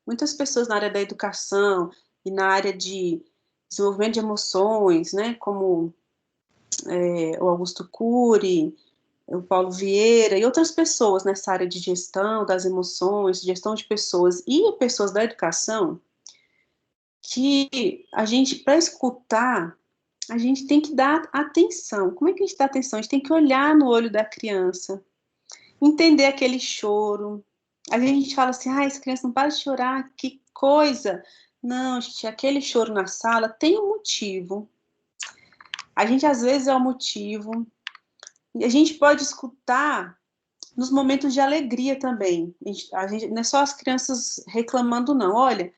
Speaker 6: muitas pessoas na área da educação e na área de desenvolvimento de emoções, né, como o Augusto Cury, o Paulo Vieira e outras pessoas nessa área de gestão das emoções, gestão de pessoas e pessoas da educação, que a gente, para escutar, a gente tem que dar atenção. Como é que a gente dá atenção? A gente tem que olhar no olho da criança, entender aquele choro. Às vezes a gente fala assim, essa criança não para de chorar, que coisa. Não, gente, aquele choro na sala tem um motivo. A gente, às vezes, é o motivo. E a gente pode escutar nos momentos de alegria também. A gente não é só as crianças reclamando, não. Olha,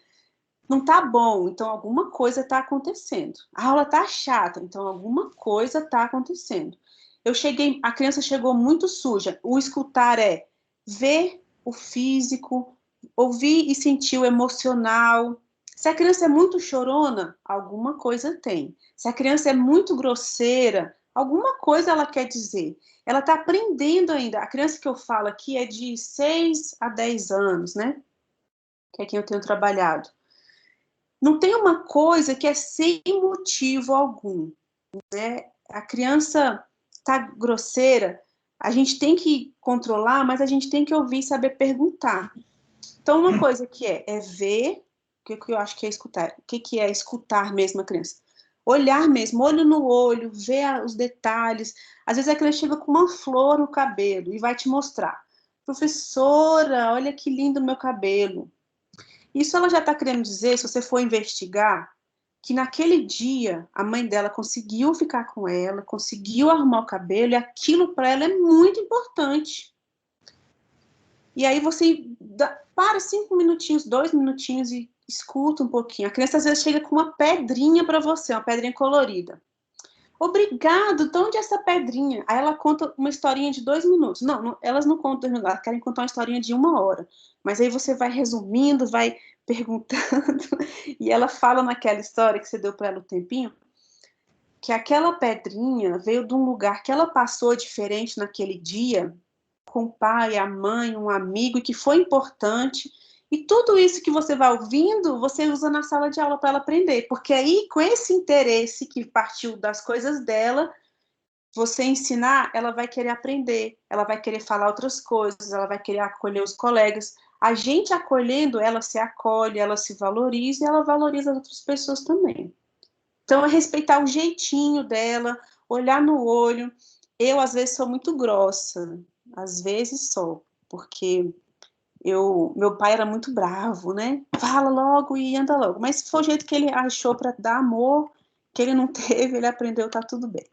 Speaker 6: não tá bom, então alguma coisa está acontecendo. A aula tá chata, então alguma coisa está acontecendo. A criança chegou muito suja. O escutar é ver o físico, ouvir e sentir o emocional, Se a criança é muito chorona, alguma coisa tem. Se a criança é muito grosseira, alguma coisa ela quer dizer. Ela está aprendendo ainda. A criança que eu falo aqui é de 6 a 10 anos, né? Que é quem eu tenho trabalhado. Não tem uma coisa que é sem motivo algum, né? A criança está grosseira, a gente tem que controlar, mas a gente tem que ouvir e saber perguntar. Então, uma coisa que é ver, o que eu acho que é escutar. O que é escutar mesmo a criança? Olhar mesmo, olho no olho, ver os detalhes. Às vezes a criança chega com uma flor no cabelo e vai te mostrar. Professora, olha que lindo o meu cabelo. Isso ela já está querendo dizer, se você for investigar, que naquele dia a mãe dela conseguiu ficar com ela, conseguiu arrumar o cabelo, e aquilo para ela é muito importante. E aí você para 5 minutinhos, 2 minutinhos e escuta um pouquinho. A criança às vezes chega com uma pedrinha para você, uma pedrinha colorida. Obrigado, de onde é essa pedrinha? Aí ela conta uma historinha de 2 minutos. Não, elas não contam 2 minutos, elas querem contar uma historinha de 1 hora. Mas aí você vai resumindo, vai perguntando, e ela fala naquela história que você deu para ela o tempinho, que aquela pedrinha veio de um lugar que ela passou diferente naquele dia, com o pai, a mãe, um amigo, e que foi importante. E tudo isso que você vai ouvindo, você usa na sala de aula para ela aprender. Porque aí, com esse interesse que partiu das coisas dela, você ensinar, ela vai querer aprender, ela vai querer falar outras coisas, ela vai querer acolher os colegas. A gente acolhendo, ela se acolhe, ela se valoriza e ela valoriza as outras pessoas também. Então, é respeitar o jeitinho dela, olhar no olho. Eu, às vezes, sou muito grossa, às vezes sou, porque meu pai era muito bravo, né? Fala logo e anda logo. Mas se for o jeito que ele achou para dar amor, que ele não teve, ele aprendeu, tá tudo bem.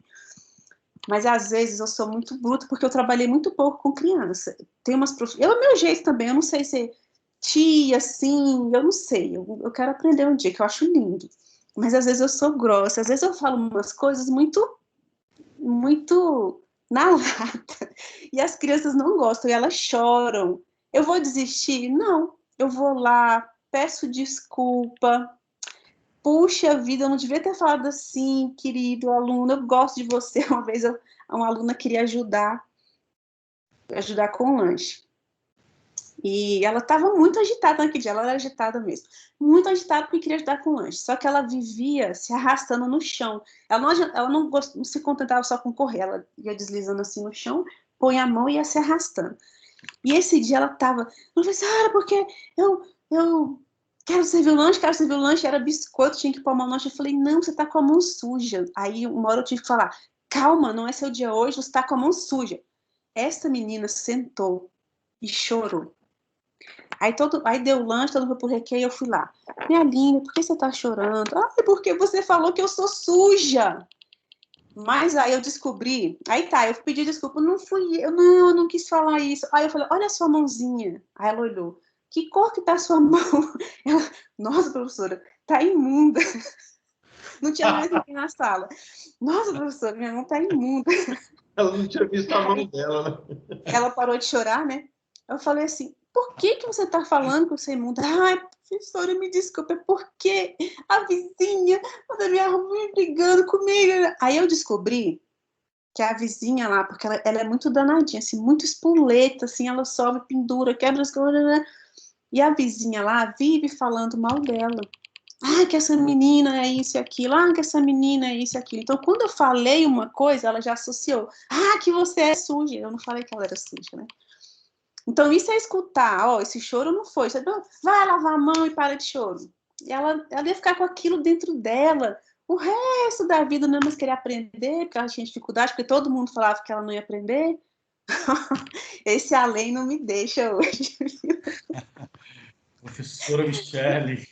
Speaker 6: Mas às vezes eu sou muito bruta, porque eu trabalhei muito pouco com criança. Tem umas eu, meu jeito também, eu não sei ser tia, assim, eu não sei. Eu quero aprender um dia, que eu acho lindo. Mas às vezes eu sou grossa, às vezes eu falo umas coisas muito na lata. E as crianças não gostam, e elas choram. Eu vou desistir? Não. Eu vou lá, peço desculpa. Puxa vida, eu não devia ter falado assim, querido aluno, eu gosto de você. Uma vez uma aluna queria ajudar com o lanche. E ela estava muito agitada naquele dia, ela era agitada mesmo. Muito agitada porque queria ajudar com o lanche. Só que ela vivia se arrastando no chão. Ela não se contentava só com correr, ela ia deslizando assim no chão, põe a mão e ia se arrastando. E esse dia ela estava, professora, porque eu quero servir o lanche, era biscoito, tinha que pôr a mão no lanche. Eu falei, não, você está com a mão suja. Aí uma hora eu tive que falar, calma, não é seu dia hoje, você está com a mão suja. Essa menina sentou e chorou. Aí deu lanche, todo mundo foi pro recreio, eu fui lá. Minha linda, por que você tá chorando? Ah, porque você falou que eu sou suja. Mas aí eu descobri, aí tá, eu pedi desculpa, não fui eu, não quis falar isso. Aí eu falei, olha a sua mãozinha. Aí ela olhou, que cor que tá a sua mão? Ela, nossa, professora, tá imunda. Não tinha mais ninguém na sala. Nossa, professora, minha mão tá imunda.
Speaker 4: Ela não tinha visto a mão dela, né?
Speaker 6: Ela parou de chorar, né? Eu falei assim, por que você tá falando que você é imunda? Ai, professora, me desculpa, é porque a vizinha anda me arrumando, brigando comigo. Aí eu descobri que a vizinha lá, porque ela é muito danadinha, assim, muito espoleta, assim, ela sobe, pendura, quebra as coisas, né? E a vizinha lá vive falando mal dela. Ah, que essa menina é isso e aquilo. Ah, que essa menina é isso e aquilo. Então, quando eu falei uma coisa, ela já associou. Ah, que você é suja. Eu não falei que ela era suja, né? Então, isso é escutar. Ó, esse choro não foi. Você não, vai lavar a mão e para de choro. E ela ia ficar com aquilo dentro dela o resto da vida, não ia mais querer aprender, porque ela tinha dificuldade, porque todo mundo falava que ela não ia aprender. Esse além não me deixa hoje.
Speaker 1: Professora Michele.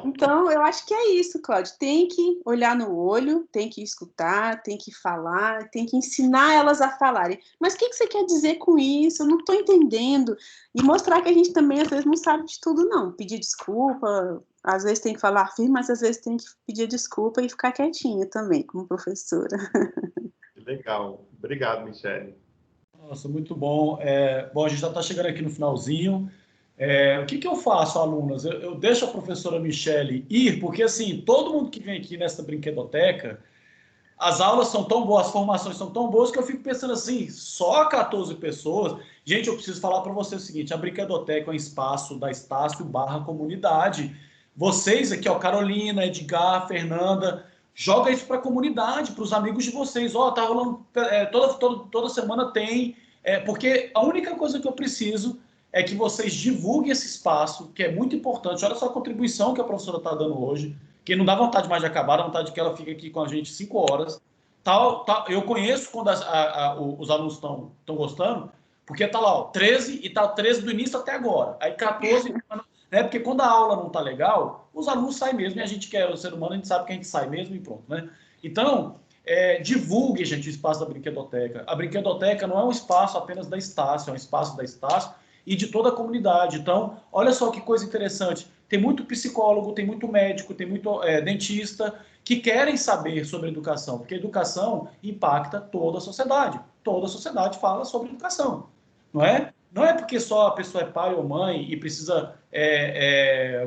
Speaker 6: Então, eu acho que é isso, Cláudio. Tem que olhar no olho, tem que escutar, tem que falar, tem que ensinar elas a falarem. Mas o que você quer dizer com isso? Eu não estou entendendo. E mostrar que a gente também, às vezes, não sabe de tudo, não. Pedir desculpa, às vezes tem que falar firme, mas às vezes tem que pedir desculpa e ficar quietinha também, como professora.
Speaker 4: Legal. Obrigado, Michele.
Speaker 1: Nossa, muito bom. Bom, a gente já está chegando aqui no finalzinho. O que eu faço, alunas? Eu deixo a professora Michele ir, porque, assim, todo mundo que vem aqui nessa brinquedoteca, as aulas são tão boas, as formações são tão boas que eu fico pensando assim, só 14 pessoas. Gente, eu preciso falar para você o seguinte, a brinquedoteca é um espaço da Estácio / comunidade. Vocês aqui, ó, Carolina, Edgar, Fernanda, joga isso para a comunidade, para os amigos de vocês. Ó, tá rolando, toda semana tem, porque a única coisa que eu preciso é que vocês divulguem esse espaço, que é muito importante. Olha só a contribuição que a professora está dando hoje, que não dá vontade mais de acabar, dá vontade que ela fique aqui com a gente 5 horas. Eu conheço quando os alunos estão gostando, porque está lá, ó, 13, e está 13 do início até agora. Aí 14, né? Porque quando a aula não está legal, os alunos saem mesmo, e a gente que é o ser humano, a gente sabe que a gente sai mesmo e pronto, né? Então, divulgue, gente, o espaço da brinquedoteca. A brinquedoteca não é um espaço apenas da Estácio, é um espaço da Estácio e de toda a comunidade. Então, olha só que coisa interessante. Tem muito psicólogo, tem muito médico, tem muito dentista que querem saber sobre educação, porque a educação impacta toda a sociedade. Toda a sociedade fala sobre educação, não é? Não é porque só a pessoa é pai ou mãe e precisa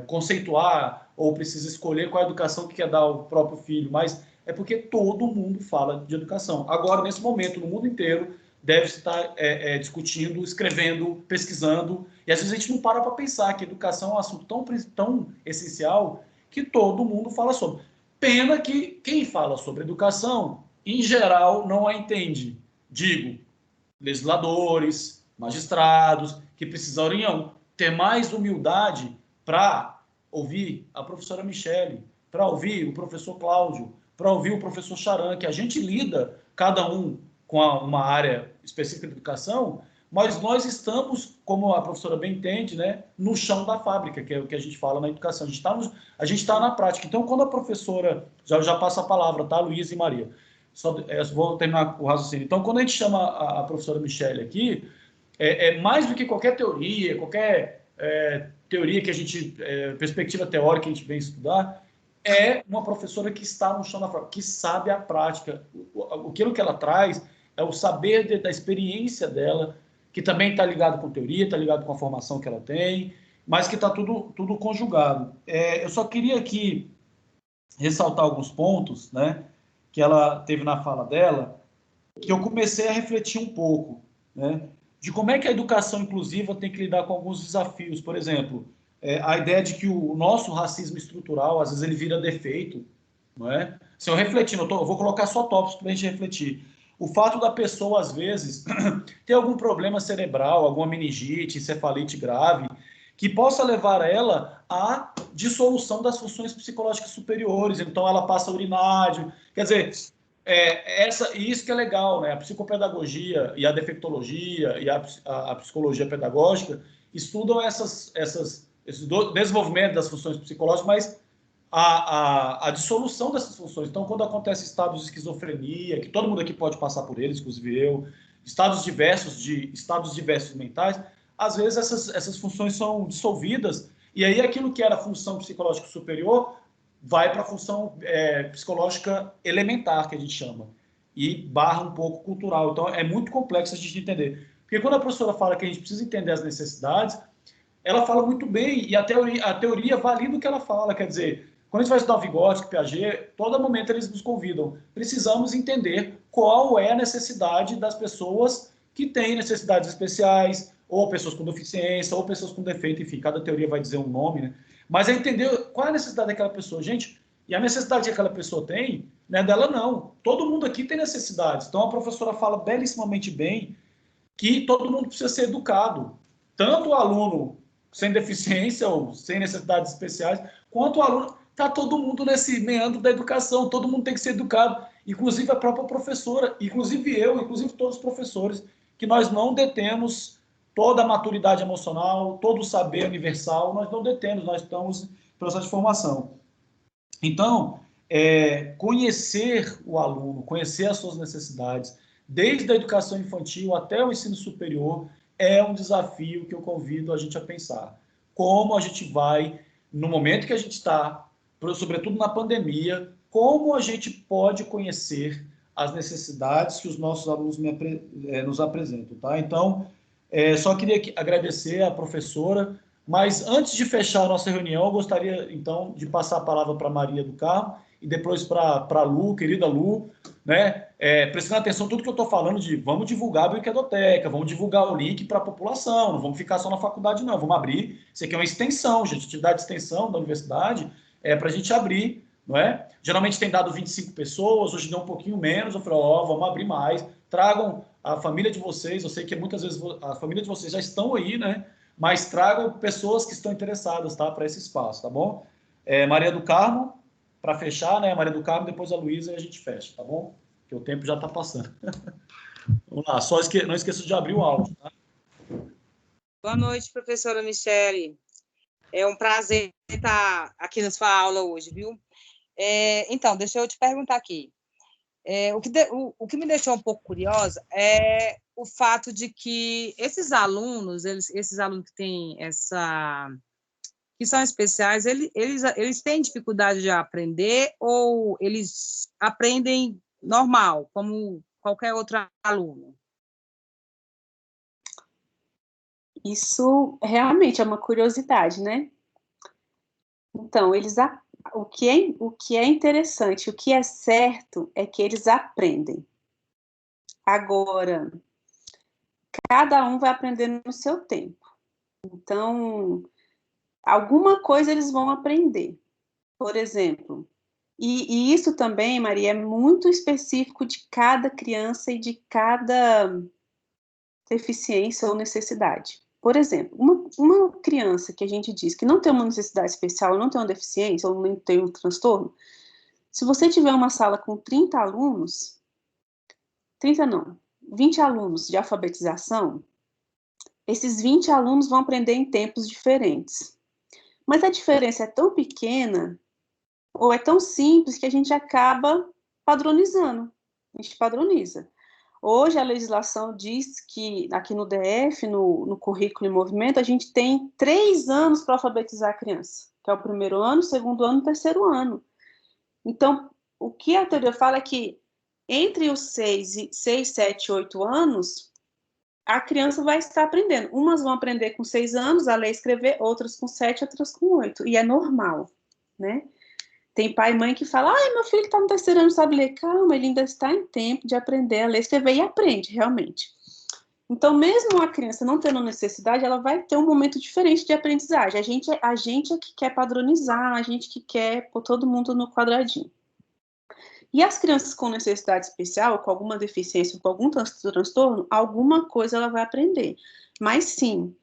Speaker 1: conceituar ou precisa escolher qual a educação que quer dar ao próprio filho, mas é porque todo mundo fala de educação. Agora, nesse momento, no mundo inteiro, deve-se estar discutindo, escrevendo, pesquisando, e às vezes a gente não para pensar que educação é um assunto tão essencial que todo mundo fala sobre. Pena que quem fala sobre educação, em geral, não a entende. Digo, legisladores, magistrados, que precisariam ter mais humildade para ouvir a professora Michele, para ouvir o professor Cláudio, para ouvir o professor Charan, que a gente lida, cada um com uma área específica de educação, mas nós estamos, como a professora bem entende, né, no chão da fábrica, que é o que a gente fala na educação. A gente está na prática. Então, quando a professora, já passa a palavra, tá, Luísa e Maria, vou terminar o raciocínio. Então, quando a gente chama a professora Michele aqui, mais do que qualquer teoria, teoria que a gente, perspectiva teórica que a gente vem estudar, é uma professora que está no chão da fábrica, que sabe a prática. Aquilo que ela traz é o saber da experiência dela, que também está ligado com teoria, está ligado com a formação que ela tem, mas que está tudo conjugado. Eu só queria aqui ressaltar alguns pontos, né, que ela teve na fala dela, que eu comecei a refletir um pouco, né, de como é que a educação inclusiva tem que lidar com alguns desafios. Por exemplo, a ideia de que o nosso racismo estrutural, às vezes, ele vira defeito, não é? Se eu refletir, eu vou colocar só tópicos para a gente refletir. O fato da pessoa, às vezes, ter algum problema cerebral, alguma meningite, encefalite grave, que possa levar ela à dissolução das funções psicológicas superiores. Então, ela passa urinário. Quer dizer, isso que é legal, né? A psicopedagogia e a defectologia e a psicologia pedagógica estudam esse desenvolvimento das funções psicológicas, mas a dissolução dessas funções. Então, quando acontece estados de esquizofrenia, que todo mundo aqui pode passar por eles, inclusive eu, estados diversos mentais, às vezes essas funções são dissolvidas, e aí aquilo que era função psicológica superior vai para a função psicológica elementar, que a gente chama, e barra um pouco cultural. Então, é muito complexo a gente entender. Porque quando a professora fala que a gente precisa entender as necessidades, ela fala muito bem, e a teoria valida o que ela fala. Quer dizer, quando a gente vai estudar o Vygotsky, Piaget, todo momento eles nos convidam. Precisamos entender qual é a necessidade das pessoas que têm necessidades especiais, ou pessoas com deficiência, ou pessoas com defeito, enfim, cada teoria vai dizer um nome, né? Mas é entender qual é a necessidade daquela pessoa. Gente, e a necessidade que aquela pessoa tem, não é dela não. Todo mundo aqui tem necessidades. Então a professora fala belíssimamente bem que todo mundo precisa ser educado. Tanto o aluno sem deficiência ou sem necessidades especiais, quanto o aluno. Está todo mundo nesse meandro da educação, todo mundo tem que ser educado, inclusive a própria professora, inclusive eu, inclusive todos os professores, que nós não detemos toda a maturidade emocional, todo o saber universal, nós não detemos, nós estamos em processo de formação. Então, conhecer o aluno, conhecer as suas necessidades, desde a educação infantil até o ensino superior, é um desafio que eu convido a gente a pensar. Como a gente vai, no momento que a gente está, sobretudo na pandemia, como a gente pode conhecer as necessidades que os nossos alunos nos apresentam, tá? Então, só queria agradecer à professora, Mas antes de fechar a nossa reunião, eu gostaria, então, de passar a palavra para Maria do Carmo e depois para a Lu, querida Lu, né? Prestando atenção em tudo que eu estou falando de vamos divulgar a Brinquedoteca, vamos divulgar o link para a população, não vamos ficar só na faculdade, não. Vamos abrir. Isso aqui é uma extensão, gente, atividade de extensão da universidade, para a gente abrir, não é? Geralmente tem dado 25 pessoas, hoje deu um pouquinho menos. Eu falei, vamos abrir mais. Tragam a família de vocês, eu sei que muitas vezes a família de vocês já estão aí, né? Mas tragam pessoas que estão interessadas, tá? Para esse espaço, tá bom? Maria do Carmo, para fechar, né? Maria do Carmo, depois a Luísa e a gente fecha, tá bom? Porque o tempo já está passando. Vamos lá, só não esqueça de abrir o áudio, tá?
Speaker 8: Boa noite, professora Michele. É um prazer estar aqui na sua aula hoje, viu? Então, deixa eu te perguntar aqui. O que me deixou um pouco curiosa é o fato de que esses alunos que têm que são especiais, eles têm dificuldade de aprender ou eles aprendem normal, como qualquer outro aluno?
Speaker 6: Isso realmente é uma curiosidade, né? Então, o que é interessante, o que é certo é que eles aprendem. Agora, cada um vai aprender no seu tempo. Então, alguma coisa eles vão aprender. Por exemplo, e isso também, Maria, é muito específico de cada criança e de cada deficiência ou necessidade. Por exemplo, uma criança que a gente diz que não tem uma necessidade especial, não tem uma deficiência, ou não tem um transtorno, se você tiver uma sala com 30 alunos, 30 não, 20 alunos de alfabetização, esses 20 alunos vão aprender em tempos diferentes. Mas a diferença é tão pequena, ou é tão simples, que a gente acaba padronizando. A gente padroniza. Hoje, a legislação diz que, aqui no DF, no Currículo em Movimento, a gente tem 3 anos para alfabetizar a criança, que é o primeiro ano, o segundo ano e o terceiro ano. Então, o que a teoria fala é que entre os 6, 7, 8 anos, a criança vai estar aprendendo. Umas vão aprender com 6 anos a ler e escrever, outras com 7, outras com 8. E é normal, né? Tem pai e mãe que falam, meu filho que está no terceiro ano sabe ler. Calma, ele ainda está em tempo de aprender a ler, escrever e aprende, realmente. Então, mesmo a criança não tendo necessidade, ela vai ter um momento diferente de aprendizagem. A gente é que quer padronizar, a gente que quer pôr todo mundo no quadradinho. E as crianças com necessidade especial, com alguma deficiência, com algum transtorno, alguma coisa ela vai aprender. Mas sim,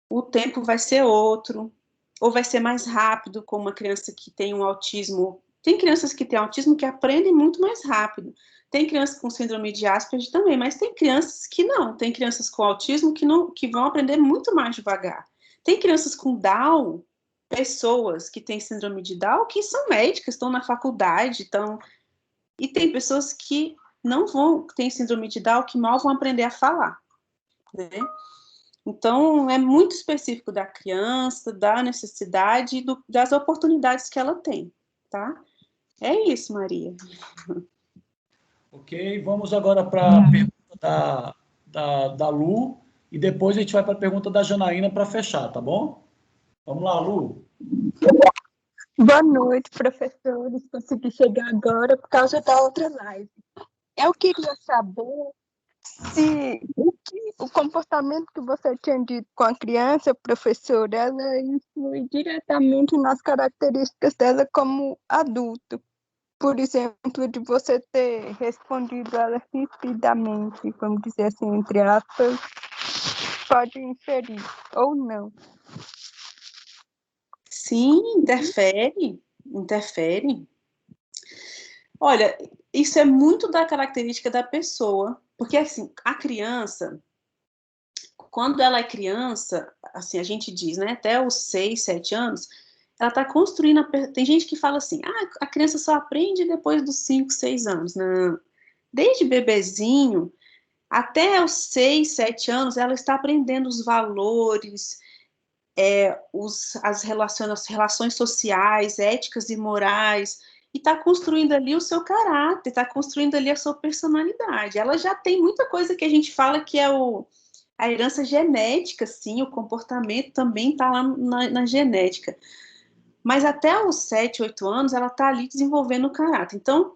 Speaker 6: o tempo vai ser outro, ou vai ser mais rápido, como uma criança que tem um autismo. Tem crianças que têm autismo que aprendem muito mais rápido. Tem crianças com síndrome de Asperger também, mas tem crianças que não. Tem crianças com autismo que vão aprender muito mais devagar. Tem crianças com Down, pessoas que têm síndrome de Down, que são médicas, estão na faculdade, estão... E tem pessoas que não vão, que têm síndrome de Down, que mal vão aprender a falar, né? Então, é muito específico da criança, da necessidade, das oportunidades que ela tem, tá? É isso, Maria.
Speaker 1: Ok, vamos agora para a pergunta da Lu, e depois a gente vai para a pergunta da Janaína para fechar, tá bom? Vamos lá, Lu.
Speaker 9: Boa noite, professores. Consegui chegar agora por causa da outra live. Eu queria saber se o comportamento que você tinha dito com a criança, professor, ela influi diretamente nas características dela como adulto. Por exemplo, de você ter respondido ela rapidamente, vamos dizer assim, entre aspas, pode inferir ou não.
Speaker 6: Sim, interfere. Olha, isso é muito da característica da pessoa, porque assim, a criança, quando ela é criança, assim, a gente diz, né, até os 6, 7 anos, ela está construindo, tem gente que fala assim, a criança só aprende depois dos 5, 6 anos. Não, desde bebezinho, até os 6, 7 anos, ela está aprendendo os valores, as relações sociais, éticas e morais, e está construindo ali o seu caráter, está construindo ali a sua personalidade. Ela já tem muita coisa que a gente fala que é A herança genética, sim, o comportamento também está lá na genética. Mas até os 7, 8 anos, ela está ali desenvolvendo o caráter. Então,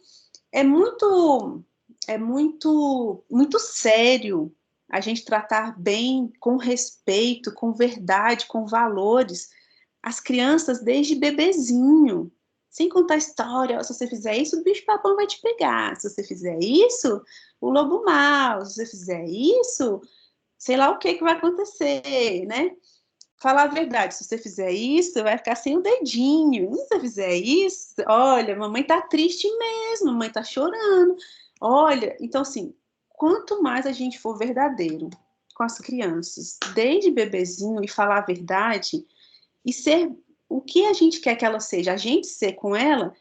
Speaker 6: é muito sério a gente tratar bem, com respeito, com verdade, com valores, as crianças desde bebezinho, sem contar história. Se você fizer isso, o bicho-papão vai te pegar. Se você fizer isso, o lobo mau. Se você fizer isso, sei lá o que vai acontecer, né? Falar a verdade, se você fizer isso, você vai ficar sem o dedinho. Se você fizer isso, olha, mamãe tá triste mesmo, mamãe tá chorando. Olha, então assim, quanto mais a gente for verdadeiro com as crianças, desde bebezinho, e falar a verdade, e ser o que a gente quer que ela seja, a gente ser com ela,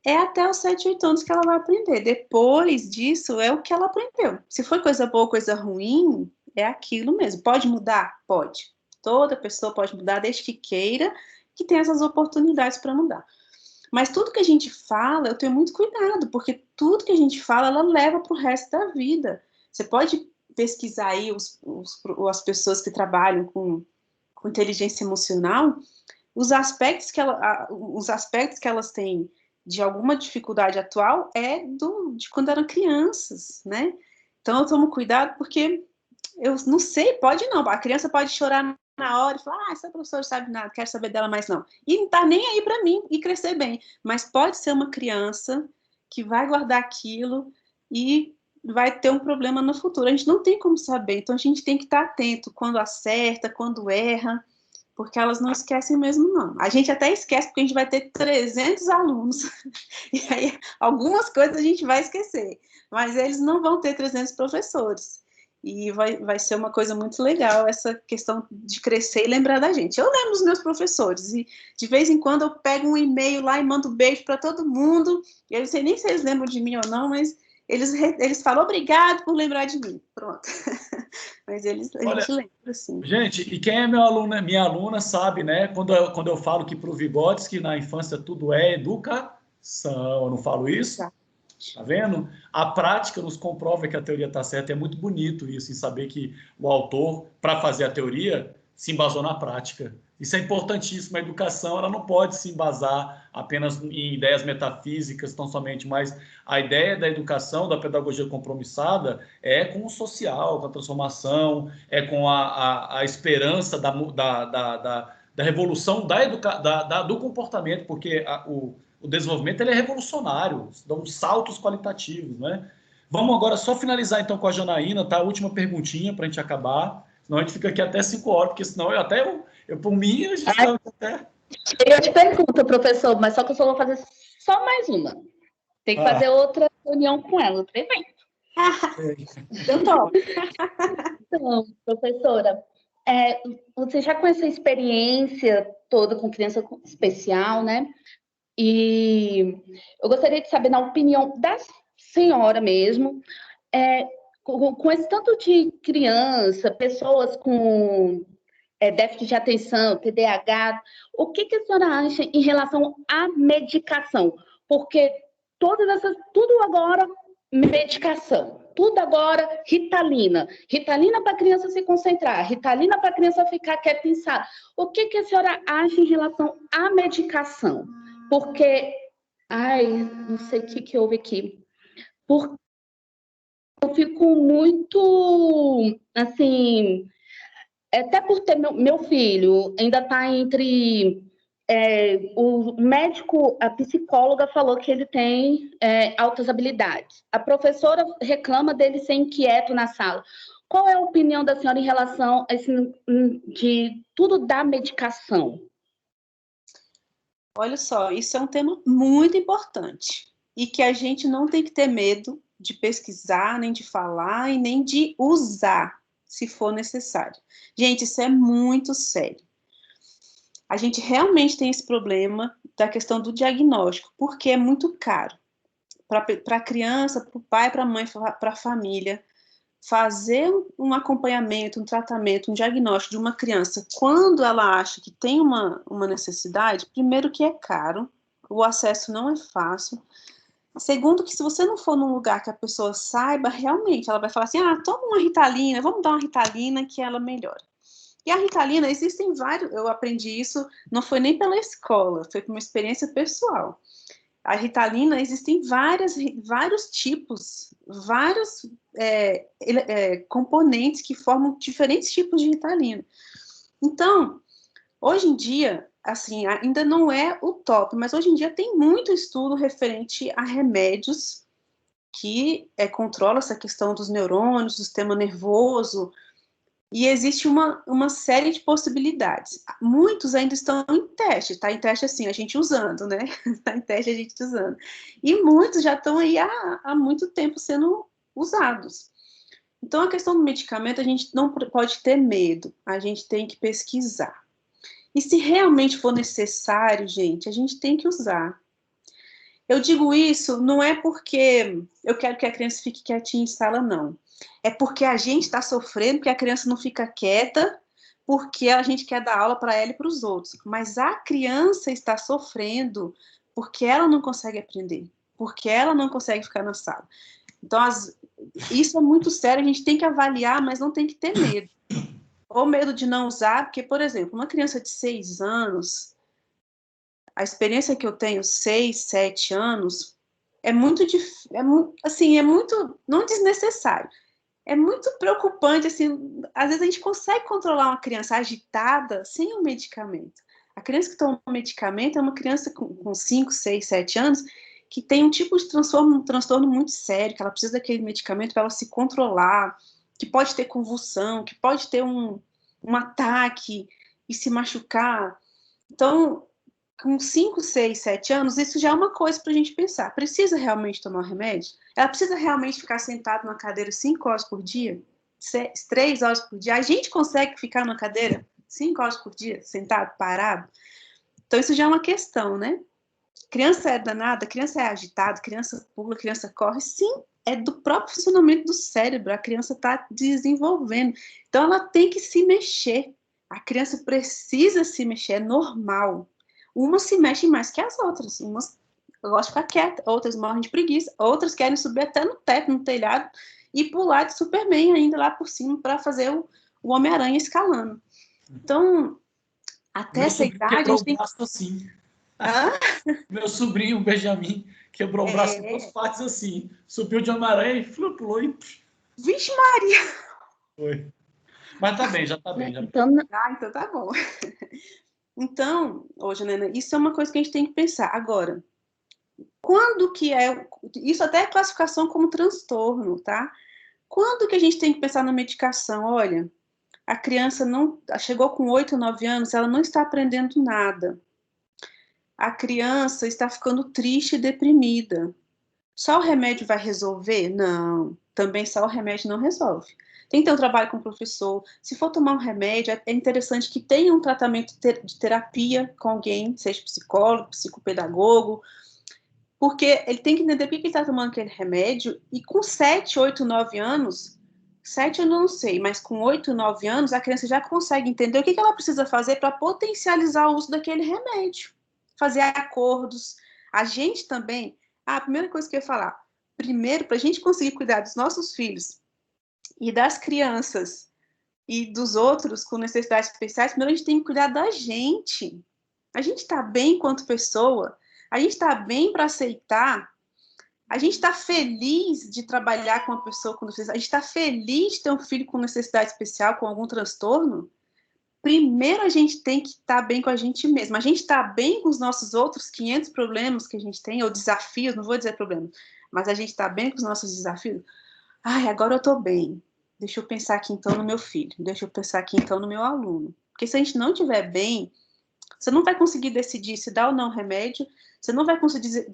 Speaker 6: é até os 7, 8 anos que ela vai aprender. Depois disso, é o que ela aprendeu. Se foi coisa boa, coisa ruim, é aquilo mesmo. Pode mudar? Pode. Toda pessoa pode mudar, desde que queira, que tenha essas oportunidades para mudar. Mas tudo que a gente fala, eu tenho muito cuidado, porque tudo que a gente fala, ela leva para o resto da vida. Você pode pesquisar aí as pessoas que trabalham com inteligência emocional, os aspectos que elas têm de alguma dificuldade atual é de quando eram crianças, né? Então, eu tomo cuidado porque eu não sei, pode não. A criança pode chorar na hora e falar, essa professora sabe nada, quero saber dela mais não. E não tá nem aí para mim e crescer bem. Mas pode ser uma criança que vai guardar aquilo e vai ter um problema no futuro. A gente não tem como saber, então a gente tem que estar atento quando acerta, quando erra, porque elas não esquecem mesmo, não. A gente até esquece, porque a gente vai ter 300 alunos, e aí algumas coisas a gente vai esquecer, mas eles não vão ter 300 professores. E vai ser uma coisa muito legal essa questão de crescer e lembrar da gente. Eu lembro dos meus professores, e de vez em quando eu pego um e-mail lá e mando beijo para todo mundo, e eu não sei nem se eles lembram de mim ou não, mas eles falam obrigado por lembrar de mim. Pronto. Mas a gente lembra, sim.
Speaker 1: Gente, e quem é meu aluno, minha aluna sabe, né? Quando eu falo que para o Vygotsky, na infância tudo é educação, eu não falo isso? Tá vendo? A prática nos comprova que a teoria está certa. É muito bonito isso, em saber que o autor, para fazer a teoria, se embasou na prática. Isso é importantíssimo. A educação ela não pode se embasar apenas em ideias metafísicas tão somente, mas a ideia da educação, da pedagogia compromissada, é com o social, com a transformação, é com a esperança da revolução do comportamento, porque o desenvolvimento ele é revolucionário, dão saltos qualitativos, né? Vamos agora só finalizar então com a Janaína, tá? A última perguntinha para a gente acabar, senão a gente fica aqui até 5 horas, porque senão eu por mim, a gente vai até...
Speaker 5: Eu te pergunto, professor, mas só que eu só vou fazer só mais uma. Tem que fazer outra reunião com ela, outro evento.
Speaker 6: Eu topo.
Speaker 5: Então, professora, você já com essa experiência toda com criança especial, né? E eu gostaria de saber, na opinião da senhora mesmo, com esse tanto de criança, pessoas com déficit de atenção, TDAH, o que a senhora acha em relação à medicação? Porque tudo agora, medicação. Tudo agora, Ritalina. Ritalina para a criança se concentrar, Ritalina para a criança ficar quieta em sala. O que a senhora acha em relação à medicação? Porque, não sei o que houve aqui. Porque eu fico muito, assim, até por ter meu filho, ainda está entre... o médico, a psicóloga falou que ele tem altas habilidades. A professora reclama dele ser inquieto na sala. Qual é a opinião da senhora em relação a de tudo da medicação?
Speaker 6: Olha só, isso é um tema muito importante e que a gente não tem que ter medo de pesquisar, nem de falar e nem de usar, se for necessário. Gente, isso é muito sério. A gente realmente tem esse problema da questão do diagnóstico, porque é muito caro para a criança, para o pai, para a mãe, para a família. Fazer um acompanhamento, um tratamento, um diagnóstico de uma criança quando ela acha que tem uma necessidade, primeiro que é caro, o acesso não é fácil, Segundo, que se você não for num lugar que a pessoa saiba, realmente, ela vai falar assim, toma uma Ritalina, vamos dar uma Ritalina que ela melhora. E a Ritalina, existem vários, eu aprendi isso, não foi nem pela escola, foi por uma experiência pessoal. A Ritalina, existem vários tipos, vários componentes que formam diferentes tipos de Ritalina. Então, hoje em dia, assim, ainda não é o top, mas hoje em dia tem muito estudo referente a remédios que controlam essa questão dos neurônios, do sistema nervoso, e existe uma série de possibilidades. Muitos ainda estão em teste, está em teste assim, a gente usando, né? Está em teste a gente usando. E muitos já estão aí há muito tempo sendo usados. Então, a questão do medicamento, a gente não pode ter medo, a gente tem que pesquisar. E se realmente for necessário, gente, a gente tem que usar. Eu digo isso não é porque eu quero que a criança fique quietinha em sala, não. É porque a gente está sofrendo, porque a criança não fica quieta, porque a gente quer dar aula para ela e para os outros. Mas a criança está sofrendo porque ela não consegue aprender, porque ela não consegue ficar na sala. Então, isso é muito sério, a gente tem que avaliar, mas não tem que ter medo. Ou medo de não usar, porque, por exemplo, uma criança de 6 anos, a experiência que eu tenho, 6, 7 anos, é muito, não desnecessário. É muito preocupante, assim, às vezes a gente consegue controlar uma criança agitada sem o medicamento. A criança que toma medicamento é uma criança com 5, 6, 7 anos que tem um tipo de transtorno muito sério, que ela precisa daquele medicamento para ela se controlar, que pode ter convulsão, que pode ter um ataque e se machucar. Então, com 5, 6, 7 anos, isso já é uma coisa para a gente pensar. Precisa realmente tomar um remédio? Ela precisa realmente ficar sentada numa cadeira 5 horas por dia? 3 horas por dia? A gente consegue ficar numa cadeira 5 horas por dia, sentado, parado? Então, isso já é uma questão, né? Criança é danada, criança é agitada, criança pula, criança corre. Sim, é do próprio funcionamento do cérebro. A criança está desenvolvendo. Então, ela tem que se mexer. A criança precisa se mexer, é normal. Umas se mexem mais que as outras. Umas gostam de ficar quieta, outras morrem de preguiça, outras querem subir até no teto, no telhado, e pular de Superman ainda lá por cima para fazer o Homem-Aranha escalando. Então, até essa idade...
Speaker 1: Quebrou o braço assim. Meu sobrinho, o Benjamin, quebrou o braço em 2 partes assim. Subiu de Homem-Aranha e pulou e...
Speaker 6: Vixe Maria!
Speaker 1: Foi. Mas tá bem, já tá bem.
Speaker 6: Então tá bom. Então, hoje, né, isso é uma coisa que a gente tem que pensar. Agora, quando que é... Isso até é classificação como transtorno, tá? Quando que a gente tem que pensar na medicação? Olha, a criança não chegou com 8, 9 anos, ela não está aprendendo nada. A criança está ficando triste e deprimida. Só o remédio vai resolver? Não. Também só o remédio não resolve. Tem que ter um trabalho com o professor. Se for tomar um remédio, é interessante que tenha um tratamento de terapia com alguém, seja psicólogo, psicopedagogo, porque ele tem que entender por que ele está tomando aquele remédio, e com 7, 8, 9 anos, 7 eu não sei, mas com 8, 9 anos, a criança já consegue entender o que ela precisa fazer para potencializar o uso daquele remédio. Fazer acordos. A gente também... a primeira coisa que eu ia falar, primeiro, para a gente conseguir cuidar dos nossos filhos e das crianças e dos outros com necessidades especiais, primeiro a gente tem que cuidar da gente. A gente está bem enquanto pessoa, a gente está bem para aceitar, a gente está feliz de trabalhar com uma pessoa com necessidade, a gente está feliz de ter um filho com necessidade especial, com algum transtorno. Primeiro a gente tem que estar bem com a gente mesmo. A gente está bem com os nossos outros 500 problemas que a gente tem, ou desafios, não vou dizer problema, mas a gente está bem com os nossos desafios. Ai, agora eu estou bem. Deixa eu pensar aqui então no meu filho. Deixa eu pensar aqui então no meu aluno. Porque se a gente não estiver bem, você não vai conseguir decidir se dá ou não remédio, você não vai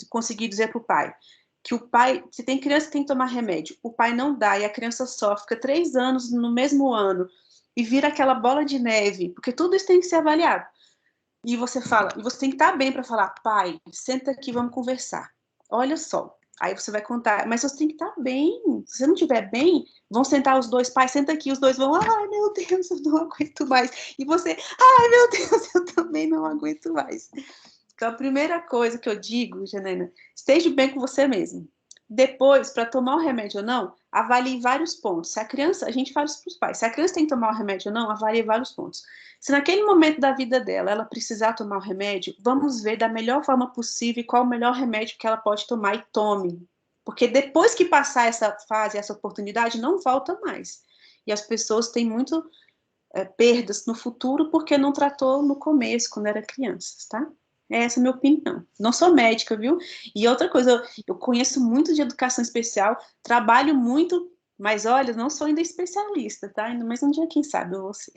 Speaker 6: conseguir dizer para o pai que o pai, se tem criança que tem que tomar remédio, o pai não dá e a criança sofre, fica 3 anos no mesmo ano, e vira aquela bola de neve, porque tudo isso tem que ser avaliado. E você fala, e você tem que estar bem para falar, pai, senta aqui, vamos conversar. Olha só, aí você vai contar, mas você tem que estar bem. Se você não estiver bem, vão sentar os dois, pai, senta aqui, os dois vão, ai meu Deus, eu não aguento mais. E você, ai meu Deus, eu também não aguento mais. Então, a primeira coisa que eu digo, Janaína, esteja bem com você mesmo. Depois, para tomar o remédio ou não, avalie vários pontos. Se a criança, a gente fala isso para os pais, se a criança tem que tomar o remédio ou não, avalie vários pontos. Se naquele momento da vida dela, ela precisar tomar o remédio, vamos ver da melhor forma possível qual o melhor remédio que ela pode tomar e tome. Porque depois que passar essa fase, essa oportunidade, não volta mais. E as pessoas têm muito perdas no futuro porque não tratou no começo, quando era criança, tá? Essa é a minha opinião. Não sou médica, viu? E outra coisa, eu conheço muito de educação especial, trabalho muito, mas olha, não sou ainda especialista, tá? Mas um dia, quem sabe, eu vou ser.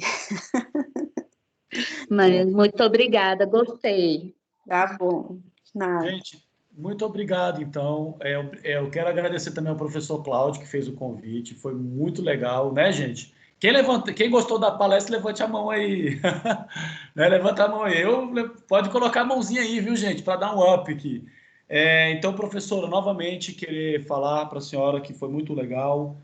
Speaker 5: Mas muito obrigada, gostei.
Speaker 6: Tá bom. Nada.
Speaker 1: Gente, muito obrigado, então. Eu quero agradecer também ao professor Cláudio, que fez o convite. Foi muito legal, né, gente? Quem gostou da palestra, levante a mão aí. Né? Levanta a mão aí. Pode colocar a mãozinha aí, viu, gente? Para dar um up aqui. Então, professora, novamente, querer falar para a senhora que foi muito legal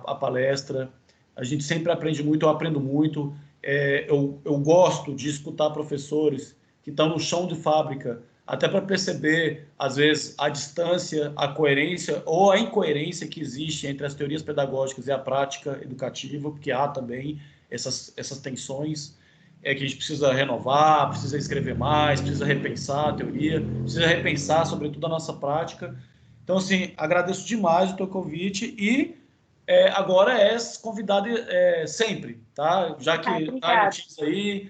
Speaker 1: a palestra. A gente sempre aprende muito, eu aprendo muito. Eu gosto de escutar professores que estão no chão de fábrica, até para perceber, às vezes, a distância, a coerência ou a incoerência que existe entre as teorias pedagógicas e a prática educativa, porque há também essas tensões que a gente precisa renovar, precisa escrever mais, precisa repensar a teoria, precisa repensar, sobretudo, a nossa prática. Então, assim, agradeço demais o teu convite e agora convidado sempre, tá? Já que está em notícia aí,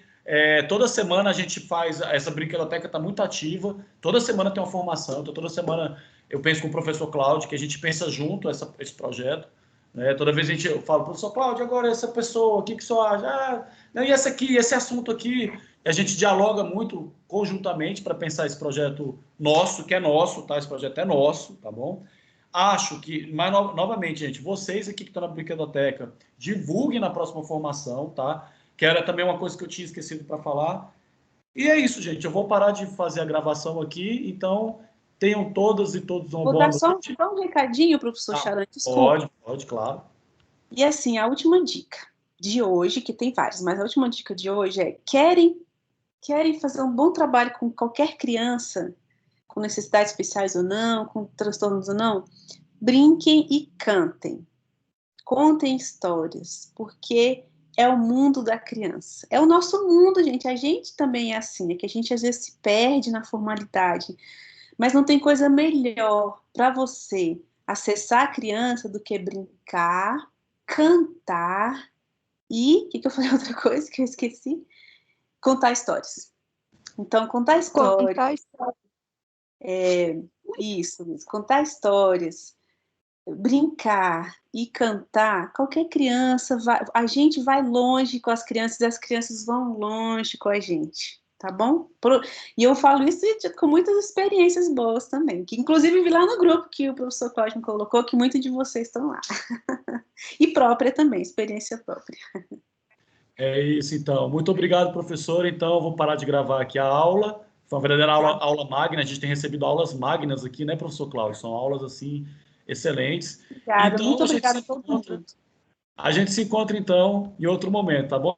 Speaker 1: toda semana a gente faz, essa brinquedoteca está muito ativa, toda semana tem uma formação, então toda semana eu penso com o professor Cláudio, que a gente pensa junto esse projeto, né? Toda vez eu falo, professor Cláudio, agora essa pessoa, o que o senhor acha? E essa aqui, esse assunto aqui, a gente dialoga muito conjuntamente para pensar esse projeto nosso, que é nosso, tá? Esse projeto é nosso, tá bom? Acho que, mas novamente, gente, vocês aqui que estão na brinquedoteca, divulguem na próxima formação, tá? Que era também uma coisa que eu tinha esquecido para falar. E é isso, gente. Eu vou parar de fazer a gravação aqui, então tenham todas e todos uma boa noite.
Speaker 6: Vou dar só um recadinho, professor Charan, desculpa.
Speaker 1: Pode, claro.
Speaker 6: E assim, a última dica de hoje, que tem várias, mas a última dica de hoje é: querem fazer um bom trabalho com qualquer criança, com necessidades especiais ou não, com transtornos ou não, brinquem e cantem. Contem histórias, porque é o mundo da criança. É o nosso mundo, gente. A gente também é assim, é que a gente às vezes se perde na formalidade. Mas não tem coisa melhor para você acessar a criança do que brincar, cantar e... O que eu falei outra coisa que eu esqueci? Contar histórias. Então, contar histórias. Isso, contar histórias, brincar e cantar. Qualquer criança, a gente vai longe com as crianças e as crianças vão longe com a gente, tá bom? E eu falo isso com muitas experiências boas também, que inclusive vi lá no grupo que o professor Cláudio me colocou, que muitos de vocês estão lá. E própria também, experiência própria.
Speaker 1: É isso, então. Muito obrigado, professor. Então, eu vou parar de gravar aqui a aula. Foi uma verdadeira aula magna. A gente tem recebido aulas magnas aqui, né, professor Cláudio? São aulas, assim, excelentes.
Speaker 6: Obrigada,
Speaker 1: então,
Speaker 6: muito obrigada a todo mundo.
Speaker 1: A gente se encontra, então, em outro momento, tá bom?